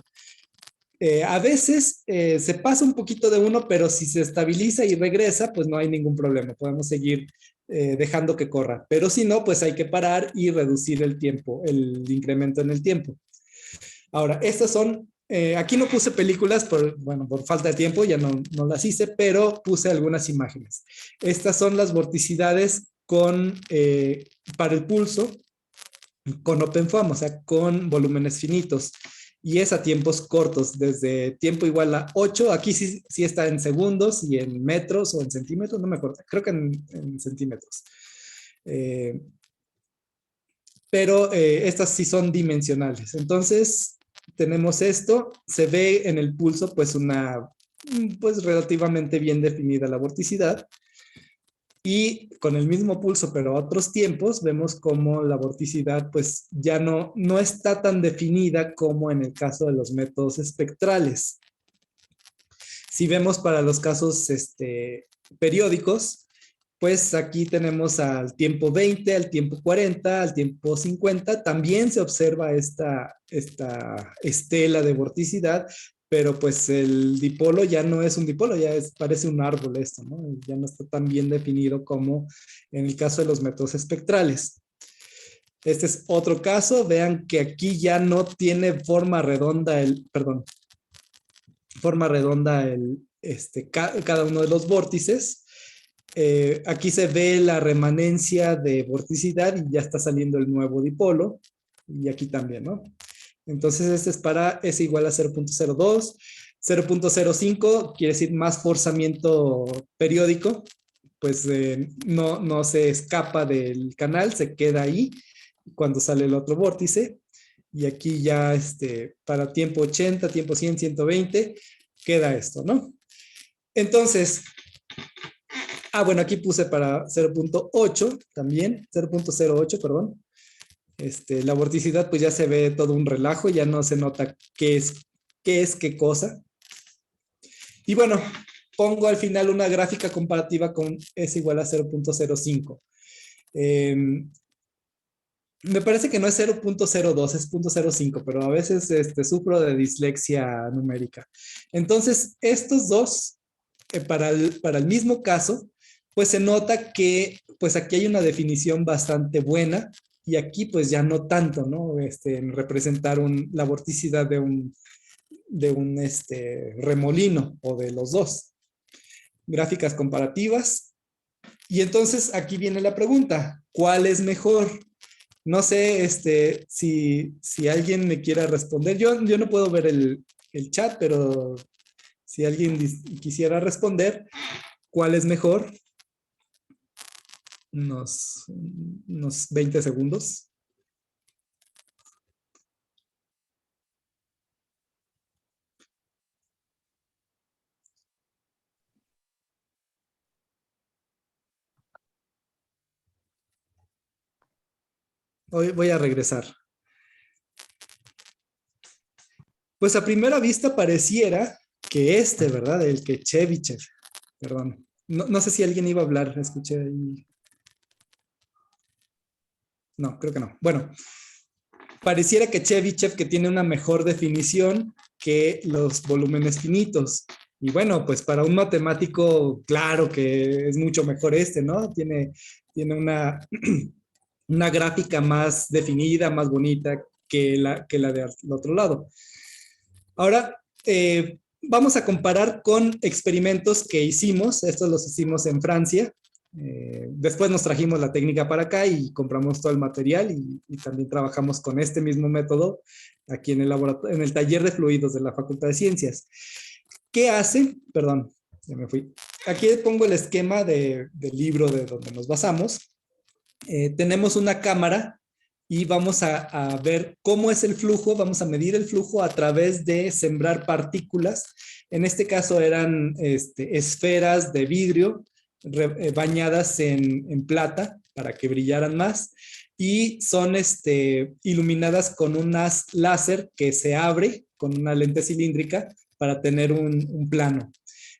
A veces se pasa un poquito de 1, pero si se estabiliza y regresa, pues no hay ningún problema. Podemos seguir dejando que corra. Pero si no, pues hay que parar y reducir el tiempo, el incremento en el tiempo. Ahora, estas son, aquí no puse películas bueno, por falta de tiempo, ya no las hice, pero puse algunas imágenes. Estas son las vorticidades para el pulso con OpenFOAM, o sea, con volúmenes finitos. Y es a tiempos cortos, desde tiempo igual a 8, aquí sí está en segundos y en metros o en centímetros, no me acuerdo, creo que en centímetros. Pero estas sí son dimensionales. Entonces, tenemos esto, se ve en el pulso pues pues relativamente bien definida la vorticidad. Y con el mismo pulso, pero a otros tiempos, vemos como la vorticidad pues ya no está tan definida como en el caso de los métodos espectrales. Si vemos para los casos periódicos, pues aquí tenemos al tiempo 20, al tiempo 40, al tiempo 50. También se observa esta estela de vorticidad, pero pues el dipolo ya no es un dipolo, parece un árbol esto, ¿no? Ya no está tan bien definido como en el caso de los métodos espectrales. Este es otro caso. Vean que aquí ya no tiene forma redonda cada uno de los vórtices. Aquí se ve la remanencia de vorticidad y ya está saliendo el nuevo dipolo. Y aquí también, ¿no? Entonces este es para S igual a 0.02. 0.05 quiere decir más forzamiento periódico. Pues no se escapa del canal, se queda ahí cuando sale el otro vórtice. Y aquí ya para tiempo 80, tiempo 100, 120, queda esto, ¿no? Entonces, bueno, aquí puse para 0.8 también, 0.08, perdón. La vorticidad pues ya se ve todo un relajo, ya no se nota qué es qué cosa. Y bueno, pongo al final una gráfica comparativa con S igual a 0.05. Me parece que no es 0.02, es 0.05, pero a veces sufro de dislexia numérica. Entonces, estos dos, para el mismo caso, pues se nota que pues aquí hay una definición bastante buena y aquí pues ya no tanto, ¿no? En representar la vorticidad de un remolino o de los dos. Gráficas comparativas. Y entonces aquí viene la pregunta, ¿cuál es mejor? No sé si alguien me quiera responder. Yo no puedo ver el chat, pero si alguien quisiera responder, ¿cuál es mejor? Unos 20 segundos. Hoy voy a regresar. Pues a primera vista pareciera que ¿verdad? El que Chebyshev, perdón. No sé si alguien iba a hablar, escuché ahí. No, creo que no. Bueno, pareciera que Chebyshev que tiene una mejor definición que los volúmenes finitos. Y bueno, pues para un matemático, claro que es mucho mejor ¿no? Tiene una gráfica más definida, más bonita que la del otro lado. Ahora, vamos a comparar con experimentos que hicimos. Estos los hicimos en Francia. Después nos trajimos la técnica para acá y compramos todo el material y también trabajamos con este mismo método aquí en el taller de fluidos de la Facultad de Ciencias. ¿Qué hace? Perdón, ya me fui. Aquí pongo el esquema del libro de donde nos basamos. Tenemos una cámara y vamos a ver cómo es el flujo, vamos a medir el flujo a través de sembrar partículas. En este caso eran esferas de vidrio bañadas en plata para que brillaran más y son iluminadas con un haz láser que se abre con una lente cilíndrica para tener un plano.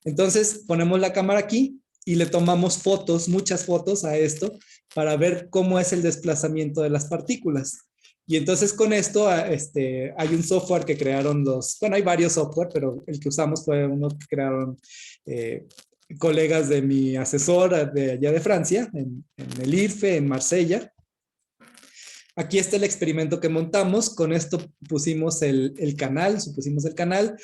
Entonces ponemos la cámara aquí y le tomamos fotos, muchas fotos a esto para ver cómo es el desplazamiento de las partículas. Y entonces con esto hay un software que crearon hay varios software, pero el que usamos fue uno que crearon colegas de mi asesor de allá de Francia, en el IRFE, en Marsella. Aquí está el experimento que montamos. Con esto pusimos el canal, supusimos el canal.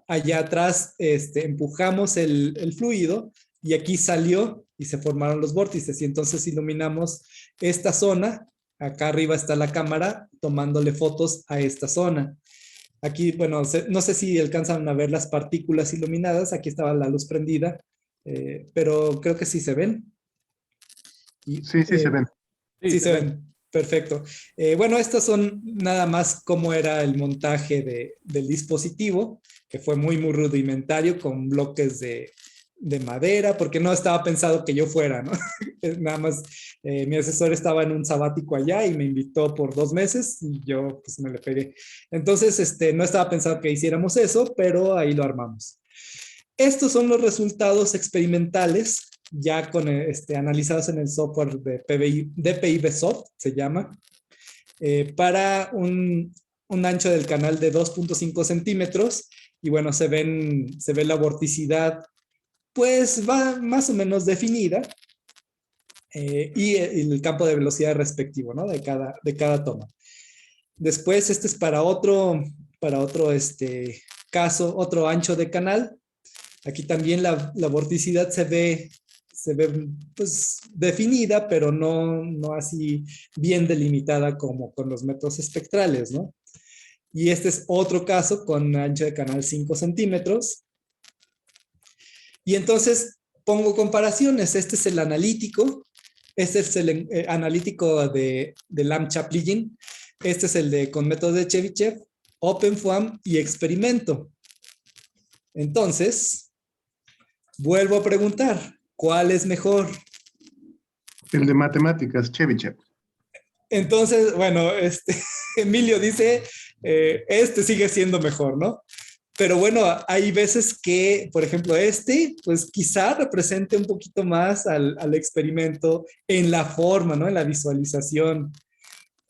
Allá atrás empujamos el fluido y aquí salió y se formaron los vórtices. Y entonces iluminamos esta zona. Acá arriba está la cámara tomándole fotos a esta zona. Aquí, bueno, no sé si alcanzan a ver las partículas iluminadas. Aquí estaba la luz prendida, pero creo que sí se ven. Y, Sí, sí se ven. sí se ven. Perfecto. Bueno, estas son nada más cómo era el montaje del dispositivo, que fue muy, muy rudimentario con bloques de madera, porque no estaba pensado que yo fuera, ¿no? Nada más mi asesor estaba en un sabático allá y me invitó por 2 meses y yo pues me le pegué. Entonces, no estaba pensado que hiciéramos eso, pero ahí lo armamos. Estos son los resultados experimentales ya analizados en el software de DPI-BSoft, se llama, para un ancho del canal de 2.5 centímetros. Y bueno, se ve la vorticidad, pues va más o menos definida, y el campo de velocidad respectivo, ¿no? De cada toma. Después, este es para otro caso, otro ancho de canal. Aquí también la vorticidad se ve pues definida, pero no así bien delimitada como con los métodos espectrales, ¿no? Y este es otro caso con ancho de canal 5 centímetros. Y entonces pongo comparaciones. Este es el analítico. Este es el analítico de Lam-Chaplygin. Este es el con método de Chebyshev, OpenFOAM y experimento. Entonces, vuelvo a preguntar, ¿cuál es mejor? El de matemáticas, Chebyshev. Entonces, bueno, Emilio dice, este sigue siendo mejor, ¿no? Pero bueno, hay veces que, por ejemplo, pues quizá represente un poquito más al experimento en la forma, ¿no? En la visualización.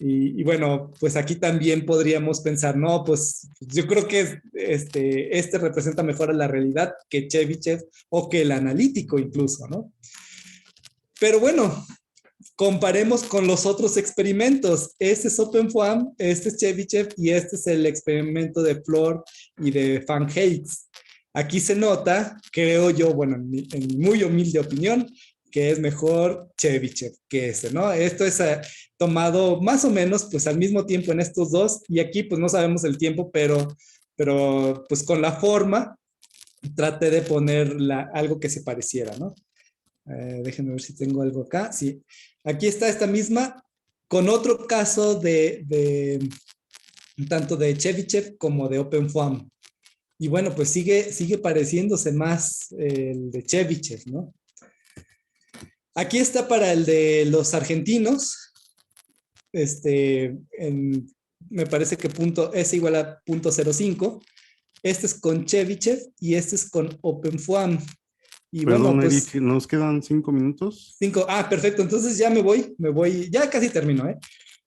Y bueno, pues aquí también podríamos pensar, no, pues yo creo que este representa mejor a la realidad que Chebyshev o que el analítico incluso, ¿no? Pero bueno, comparemos con los otros experimentos. Este es OpenFOAM, este es Chebyshev y este es el experimento de Floor y de Van Heijs. Aquí se nota, creo yo, bueno, en mi muy humilde opinión, que es mejor Chebyshev que ese, ¿no? Esto es tomado más o menos pues al mismo tiempo en estos dos y aquí pues no sabemos el tiempo, pero pues con la forma traté de poner algo que se pareciera, ¿no? Déjenme ver si tengo algo acá. Sí, aquí está esta misma con otro caso de tanto de Chebyshev como de OpenFOAM. Y bueno, pues sigue pareciéndose más el de Chebyshev, ¿no? Aquí está para el de los argentinos. Me parece que punto S igual a 0.05. Este es con Chebyshev y este es con OpenFOAM. Y Perdón, bueno, pues, Eric, nos quedan 5 minutos. 5. Perfecto. Entonces ya me voy, ya casi termino, ¿eh?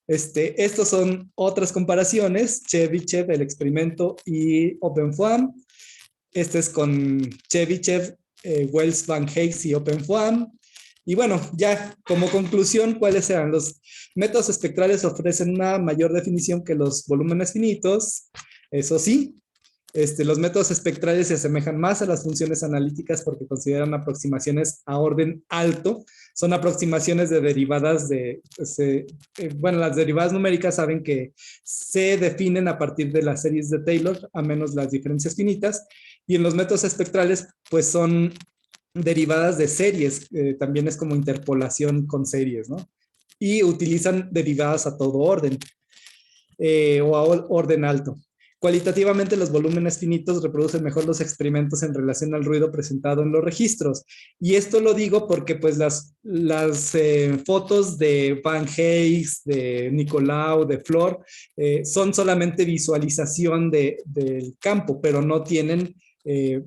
Estos son otras comparaciones, Chebyshev, el experimento y OpenFOAM. Este es con Chebyshev, Wells, Van Heijs y OpenFOAM. Y bueno, ya como conclusión, ¿cuáles eran? Los métodos espectrales ofrecen una mayor definición que los volúmenes finitos, eso sí. Los métodos espectrales se asemejan más a las funciones analíticas porque consideran aproximaciones a orden alto. Son aproximaciones de derivadas bueno, las derivadas numéricas saben que se definen a partir de las series de Taylor, a menos las diferencias finitas. Y en los métodos espectrales, pues son derivadas de series. También es como interpolación con series, ¿no? Y utilizan derivadas a todo orden, o a orden alto. Cualitativamente, los volúmenes finitos reproducen mejor los experimentos en relación al ruido presentado en los registros. Y esto lo digo porque pues las fotos de Van Heijs, de Nicolau, de Floor, son solamente visualización del campo, pero no tienen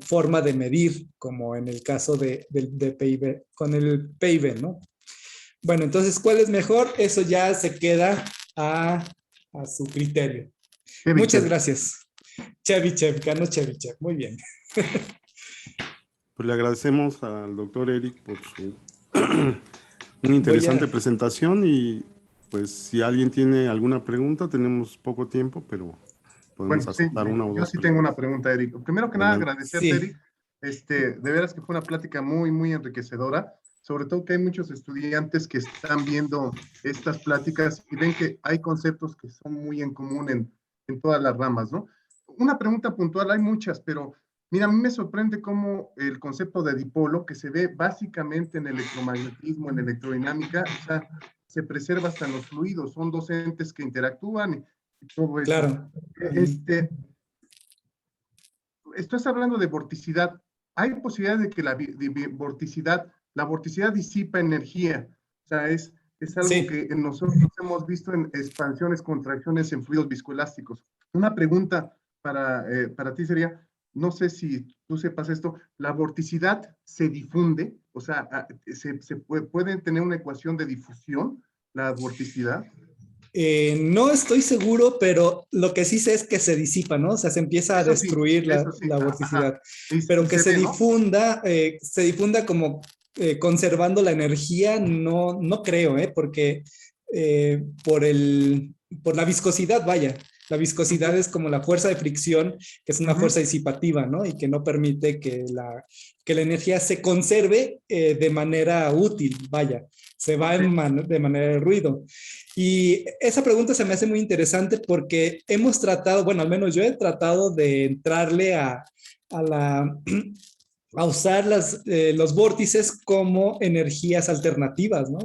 forma de medir, como en el caso de PIB, con el PIB, ¿no? Bueno, entonces, ¿cuál es mejor? Eso ya se queda a su criterio. Chebyshev. Muchas gracias. Chebyshev, ganó Chebyshev. Muy bien. Pues le agradecemos al doctor Eric por su muy interesante presentación y pues si alguien tiene alguna pregunta, tenemos poco tiempo, pero podemos Bueno, sí, aceptar una o yo dos sí tengo una preguntas. pregunta, Eric. Primero que nada, Adelante. agradecerte, Sí. Eric. De veras que fue una plática muy, muy enriquecedora. Sobre todo que hay muchos estudiantes que están viendo estas pláticas y ven que hay conceptos que son muy en común en todas las ramas, ¿no? Una pregunta puntual, hay muchas, pero mira, a mí me sorprende cómo el concepto de dipolo, que se ve básicamente en electromagnetismo, en electrodinámica, o sea, se preserva hasta en los fluidos, son dos entes que interactúan y todo eso. Claro. Este, estás hablando de vorticidad. ¿Hay posibilidad de que la vorticidad disipa energía? O sea, es algo Sí. que nosotros hemos visto en expansiones, contracciones en fluidos viscoelásticos. Una pregunta para ti sería, no sé si tú sepas esto, ¿la vorticidad se difunde? O sea, ¿puede tener una ecuación de difusión, la vorticidad? No estoy seguro, pero lo que sí sé es que se disipa, ¿no? O sea, se empieza a destruir Eso sí, la ajá. vorticidad, Y pero que se ve, ¿no? se difunda como conservando la energía, no, no creo, ¿eh? Porque por por la viscosidad, vaya. La viscosidad es como la fuerza de fricción, que es una fuerza disipativa, ¿no? Y que no permite que la energía se conserve de manera útil, vaya. Se va de manera de ruido. Y esa pregunta se me hace muy interesante porque hemos tratado, bueno, al menos yo he tratado de entrarle a la, a usar los vórtices como energías alternativas, ¿no?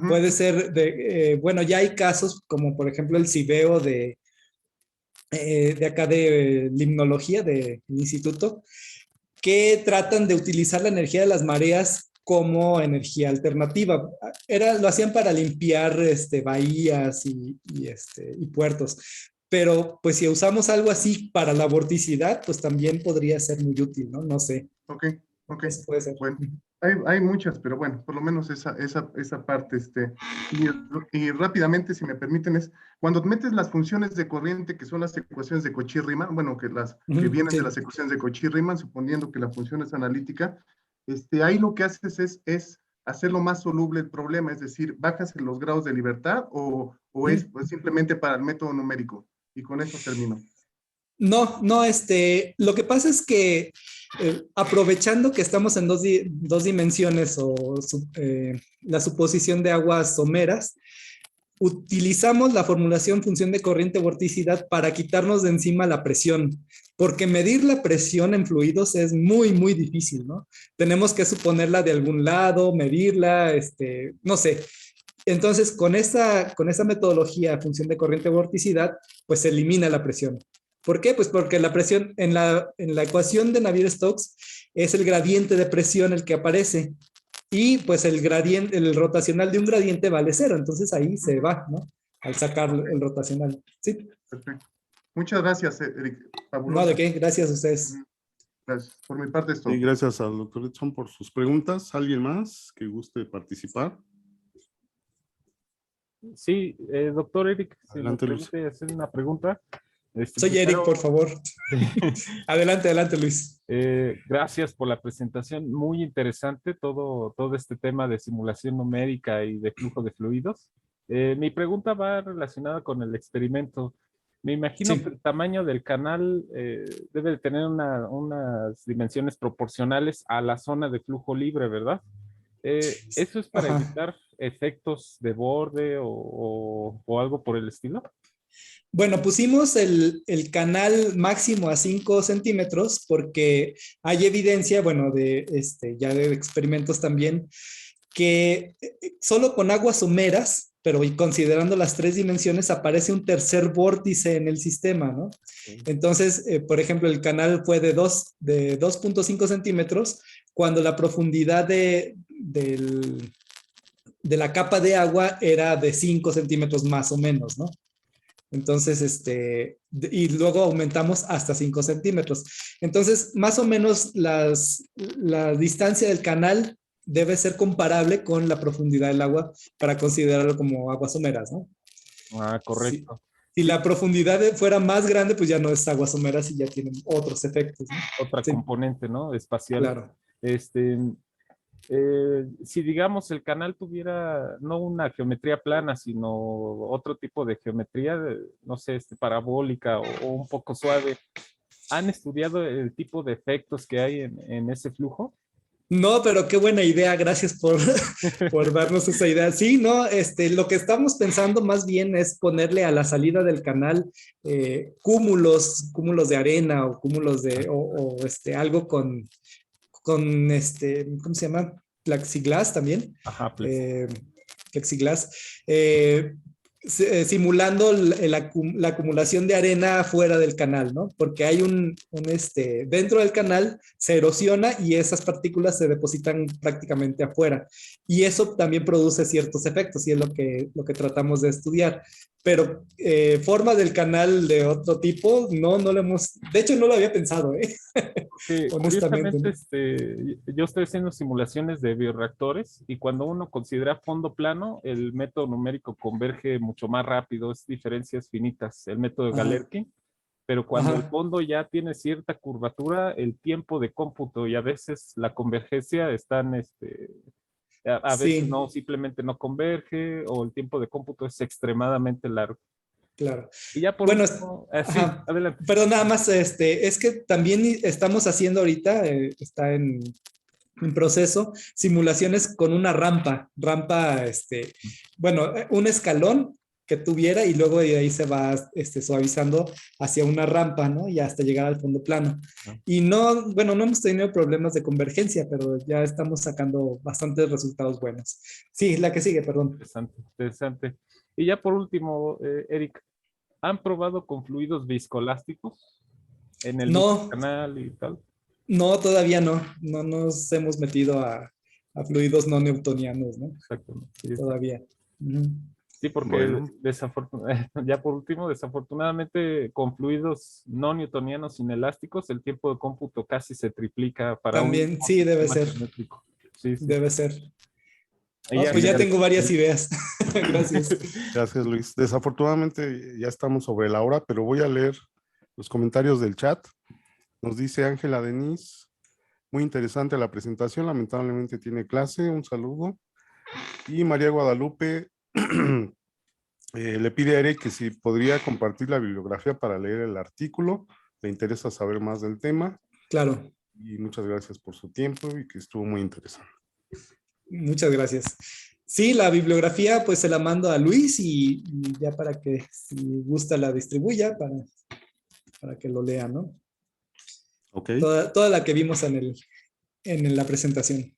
Puede ser bueno, ya hay casos como por ejemplo el CIBEO de acá de limnología del instituto, que tratan de utilizar la energía de las mareas como energía alternativa. Lo hacían para limpiar bahías y puertos. Pero pues si usamos algo así para la vorticidad, pues también podría ser muy útil, ¿no? No sé. Ok, ok. Eso puede ser. Bueno, hay muchas, pero bueno, por lo menos esa parte, y rápidamente, si me permiten, es cuando metes las funciones de corriente, que son las ecuaciones de Cauchy-Riemann, bueno, que vienen de las ecuaciones de Cauchy-Riemann, suponiendo que la función es analítica, ahí lo que haces es hacerlo más soluble el problema, es decir, bajas los grados de libertad o es pues, simplemente para el método numérico. Y con eso termino. No, no, lo que pasa es que aprovechando que estamos en dos dimensiones o la suposición de aguas someras, utilizamos la formulación función de corriente vorticidad para quitarnos de encima la presión, porque medir la presión en fluidos es muy, muy difícil, ¿no? Tenemos que suponerla de algún lado, medirla, no sé. Entonces, con esta metodología, función de corriente vorticidad, pues se elimina la presión. ¿Por qué? Pues porque la presión en la ecuación de Navier-Stokes es el gradiente de presión el que aparece y pues el rotacional de un gradiente vale cero, entonces ahí se va, ¿no? Al sacar el rotacional. Sí. Perfecto. Muchas gracias, Eric. No, Fabuloso. ¿de qué? Gracias a ustedes. Gracias. Por mi parte es todo. Y gracias al doctor Edson por sus preguntas. ¿Alguien más que guste participar? Sí, doctor Eric, si me Adelante, Luis. permite hacer una pregunta. Soy Eric, por favor. Adelante, adelante, Luis. Gracias por la presentación, muy interesante todo este tema de simulación numérica y de flujo de fluidos. Mi pregunta va relacionada con el experimento. Me imagino que el tamaño del canal debe de tener unas dimensiones proporcionales a la zona de flujo libre, ¿verdad? ¿Eso es para evitar efectos de borde o algo por el estilo? Bueno, pusimos el canal máximo a 5 centímetros porque hay evidencia, bueno, ya de experimentos también, que solo con aguas someras, pero considerando las 3 dimensiones, aparece un tercer vórtice en el sistema, ¿no? Entonces, por ejemplo, el canal fue de 2.5 centímetros, cuando la profundidad de la capa de agua era de 5 centímetros más o menos, ¿no? Entonces, y luego aumentamos hasta 5 centímetros. Entonces, más o menos la distancia del canal debe ser comparable con la profundidad del agua para considerarlo como aguas someras, ¿no? Ah, correcto. Si la profundidad fuera más grande, pues ya no es aguas someras y ya tienen otros efectos, ¿no? Otra Sí, componente, ¿no? Espacial. claro. Este, si digamos el canal tuviera no una geometría plana, sino otro tipo de geometría, no sé, parabólica o un poco suave, ¿han estudiado el tipo de efectos que hay en ese flujo? No, pero qué buena idea, gracias por darnos esa idea. Sí, no, lo que estamos pensando más bien es ponerle a la salida del canal cúmulos de arena o cúmulos algo ¿cómo se llama? Plexiglas también. Ajá, Eh, Plexiglas. Simulando la acumulación de arena fuera del canal, ¿no? Porque hay dentro del canal se erosiona y esas partículas se depositan prácticamente afuera. Y eso también produce ciertos efectos y es lo que tratamos de estudiar. Pero forma del canal de otro tipo, no lo hemos, de hecho no lo había pensado, que honestamente, curiosamente, ¿no? yo estoy haciendo simulaciones de bioreactores y cuando uno considera fondo plano, el método numérico converge mucho más rápido, es diferencias finitas, el método de Ajá, Galerkin, pero cuando el ajá, fondo ya tiene cierta curvatura, el tiempo de cómputo y a veces la convergencia están, a veces sí, no, simplemente no converge o el tiempo de cómputo es extremadamente largo. claro. Y ya por Bueno, último, sí, ajá, adelante. pero nada más, es que también estamos haciendo ahorita, está en proceso, simulaciones con una rampa, bueno, un escalón que tuviera y luego de ahí se va suavizando hacia una rampa, ¿no? Y hasta llegar al fondo plano. Y no, bueno, no hemos tenido problemas de convergencia, pero ya estamos sacando bastantes resultados buenos. Sí, la que sigue, perdón. Interesante, interesante. Y ya por último, Eric, ¿han probado con fluidos viscoelásticos en el mismo No, canal y tal? no, todavía no. No nos hemos metido a fluidos no newtonianos, ¿no? Exactamente. Sí, Todavía. Ujú. sí, porque Bueno, ya por último, desafortunadamente, con fluidos no newtonianos inelásticos, el tiempo de cómputo casi se triplica para un También, mismo sí, debe sistema ser. geométrico. Sí, sí. Debe ser. Y Ah, ya pues ya sí, tengo varias ideas. Gracias. gracias Luis. Desafortunadamente ya estamos sobre la hora, pero voy a leer los comentarios del chat. Nos dice Ángela Denise, muy interesante la presentación, lamentablemente tiene clase, un saludo. Y María Guadalupe le pide a Eric que si podría compartir la bibliografía para leer el artículo, le interesa saber más del tema Claro, y muchas gracias por su tiempo y que estuvo muy interesante. muchas gracias. Sí, la bibliografía pues se la mando a Luis y ya para que si gusta la distribuya para que lo lea, ¿no? Ok, Toda la que vimos en la presentación.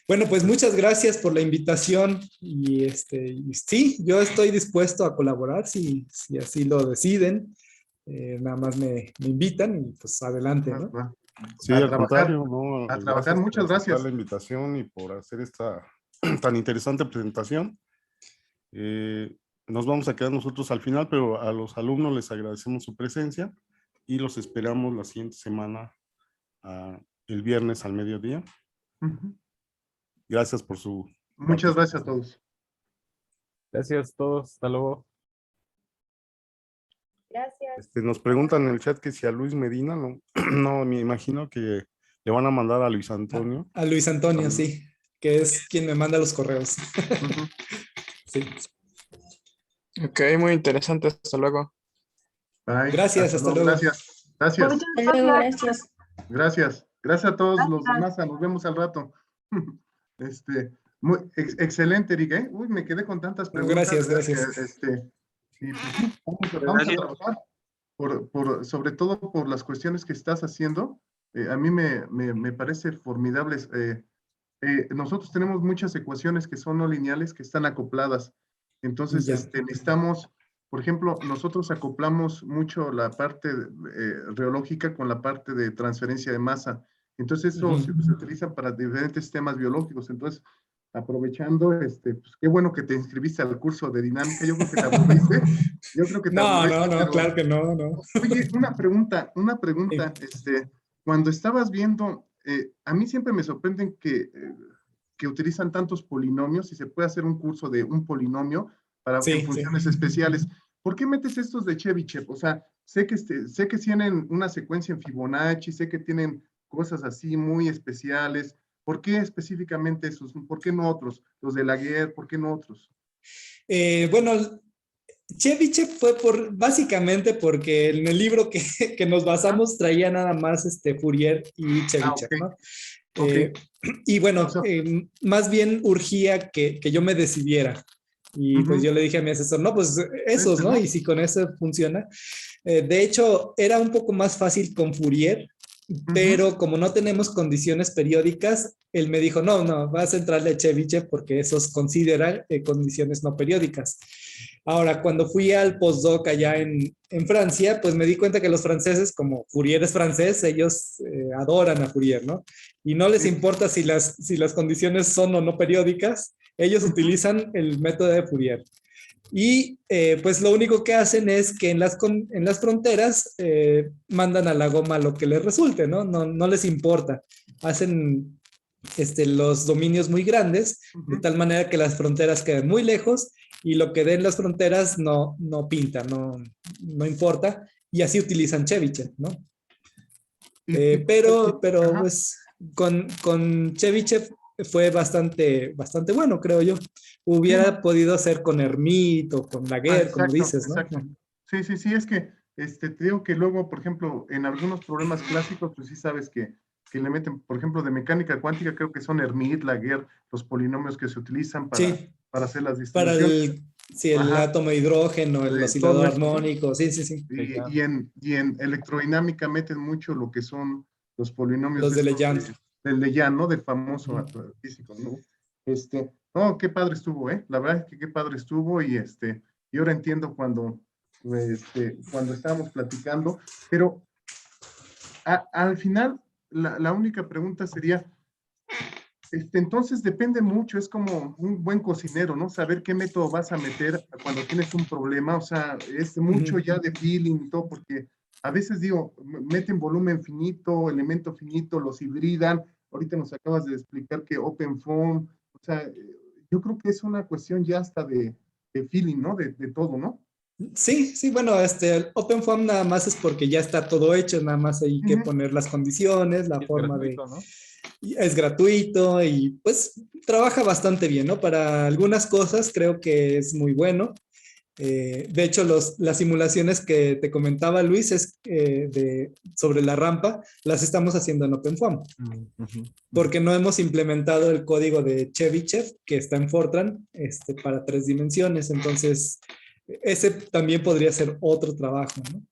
Bueno, pues muchas gracias por la invitación y sí, yo estoy dispuesto a colaborar si así lo deciden. Nada más me invitan y pues adelante, Va, ¿no? va. sí, A al trabajar, contrario, ¿no? a trabajar. Gracias por Muchas aceptar gracias. la invitación y por hacer esta tan interesante presentación. Nos vamos a quedar nosotros al final, pero a los alumnos les agradecemos su presencia y los esperamos la siguiente semana, el viernes al mediodía. Ujú. Gracias por su Muchas gracias a participación. todos. Gracias a todos. Hasta luego. Gracias. Nos preguntan en el chat que si a Luis Medina, no, no, me imagino que le van a mandar a Luis Antonio. A Luis Antonio, sí, que es quien me manda los correos. Ujú. Sí. Ok, muy interesante. Hasta luego. Bye. Gracias, Hasta hasta luego. luego. Gracias. Gracias. Muchas gracias. Gracias. Gracias a todos los demás. Nos vemos al rato. Muy excelente, Eric, ¿eh? Uy, me quedé con tantas preguntas. Gracias, ¿Verdad? gracias. Y pues sí, vamos a trabajar sobre todo por las cuestiones que estás haciendo. A mí me parece formidable. Nosotros tenemos muchas ecuaciones que son no lineales, que están acopladas. Entonces, Ya. necesitamos, por ejemplo, nosotros acoplamos mucho la parte reológica con la parte de transferencia de masa. Entonces, eso se utiliza para diferentes temas biológicos. Entonces, aprovechando, pues qué bueno que te inscribiste al curso de dinámica. Yo creo que te aburriste. Yo creo que te No, aburriste, no, pero claro que no, no. oye, una pregunta, cuando estabas viendo, a mí siempre me sorprenden que utilizan tantos polinomios y se puede hacer un curso de un polinomio en Sí, sí. funciones especiales. ¿por qué metes estos de Chebyshev? O sea, sé que tienen una secuencia en Fibonacci, sé que tienen cosas así muy especiales. ¿Por qué específicamente esos? ¿Por qué no otros? Los de Laguerre, ¿por qué no otros? Bueno, Chebyshev fue básicamente porque en el libro que nos basamos traía nada más Fourier y Chebyshev, Ok, ¿no? ok. Y O bueno, sea, más bien urgía que yo me decidiera. Y pues yo le dije a mi asesor, no, pues esos, ¿no? ¿no? Y si con eso funciona. De hecho, era un poco más fácil con Fourier, pero como no tenemos condiciones periódicas, él me dijo, no, no, vas a entrarle a Chebyshev porque esos consideran condiciones no periódicas. Ahora, cuando fui al postdoc allá en Francia, pues me di cuenta que los franceses, como Fourier es francés, ellos adoran a Fourier, ¿no? Y no les Sí. importa si las condiciones son o no periódicas, ellos utilizan el método de Fourier. Y pues lo único que hacen es que en las fronteras mandan a la goma lo que les resulte, ¿no? No les importa. Hacen los dominios muy grandes, de tal manera que las fronteras queden muy lejos y lo que den las fronteras no pinta, no importa. Y así utilizan Chebyshev, ¿no? Pero Ajá. pues con Chebyshev fue bastante bueno, creo yo. Sí, Hubiera ¿no? podido hacer con Hermite o con Laguerre, como Exacto, dices, ¿no? exacto. Sí, sí, sí, es que te digo que luego, por ejemplo, en algunos problemas clásicos, pues sí sabes que le meten, por ejemplo, de mecánica cuántica, creo que son Hermite, Laguerre, los polinomios que se utilizan Sí, para hacer las para distribuciones. sí, el Ajá, átomo de hidrógeno, el todo oscilador eso, ¿no? armónico, sí, sí, sí. Y en electrodinámica meten mucho lo que son los polinomios Los de estos Legendre. del Lejean, ¿no? Del famoso Ujú. físico, ¿no? No, qué padre estuvo, ¿eh? La verdad es que qué padre estuvo y ahora entiendo cuando estábamos platicando, pero al final la única pregunta sería, entonces depende mucho, es como un buen cocinero, ¿no? Saber qué método vas a meter cuando tienes un problema, o sea, es mucho Ujú. ya de feeling y todo, porque a veces digo, meten volumen finito, elemento finito, los hibridan, ahorita nos acabas de explicar que OpenFOAM, o sea, yo creo que es una cuestión ya hasta de feeling, ¿no? De todo, ¿no? Sí, sí, bueno, el OpenFOAM nada más es porque ya está todo hecho, nada más hay que Ujú. poner las condiciones, la Y es forma de, gratuito, ¿no? y es gratuito y pues trabaja bastante bien, ¿no? Para algunas cosas creo que es muy bueno. De hecho, las simulaciones que te comentaba Luis sobre la rampa, las estamos haciendo en OpenFOAM, porque no hemos implementado el código de Chebyshev, que está en Fortran, para 3 dimensiones. Entonces, ese también podría ser otro trabajo, ¿no?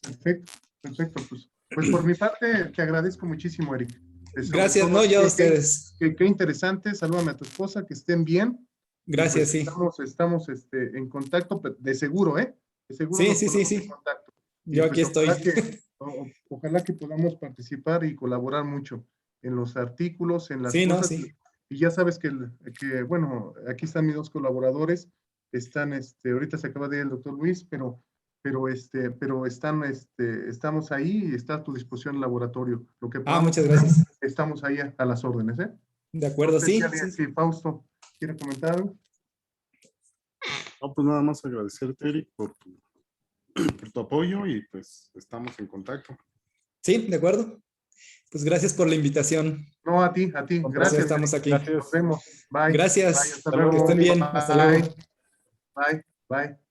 Perfecto, perfecto. Pues por mi parte te agradezco muchísimo, Eric. Sobre Gracias, todo, no, yo a ustedes. qué interesante. Salúdame a tu esposa, que estén bien. Y Gracias, pues sí. estamos en contacto, de seguro, ¿eh? De seguro Sí, nos sí, sí, ponemos en sí. contacto. Y Yo aquí pues estoy. ojalá que podamos participar y colaborar mucho en los artículos, en las Sí, no, cosas. sí. Y ya sabes bueno, aquí están mis dos colaboradores. Ahorita se acaba de ir el doctor Luis, pero estamos ahí y está a tu disposición el laboratorio. Lo que Ah, podamos muchas hacer, gracias. estamos ahí a las órdenes, ¿eh? De No acuerdo, sé sí, sí. si Fausto quiere comentar algo. No, pues nada más agradecerte, Eric, por tu apoyo y pues estamos en contacto. Sí, de acuerdo. Pues gracias por la invitación. No, a ti, Pues ya gracias, estamos Eric. aquí. Nos Gracias. vemos. Bye, bye, Gracias. hasta Que luego. estén bien. Hasta luego. Bye, bye, bye.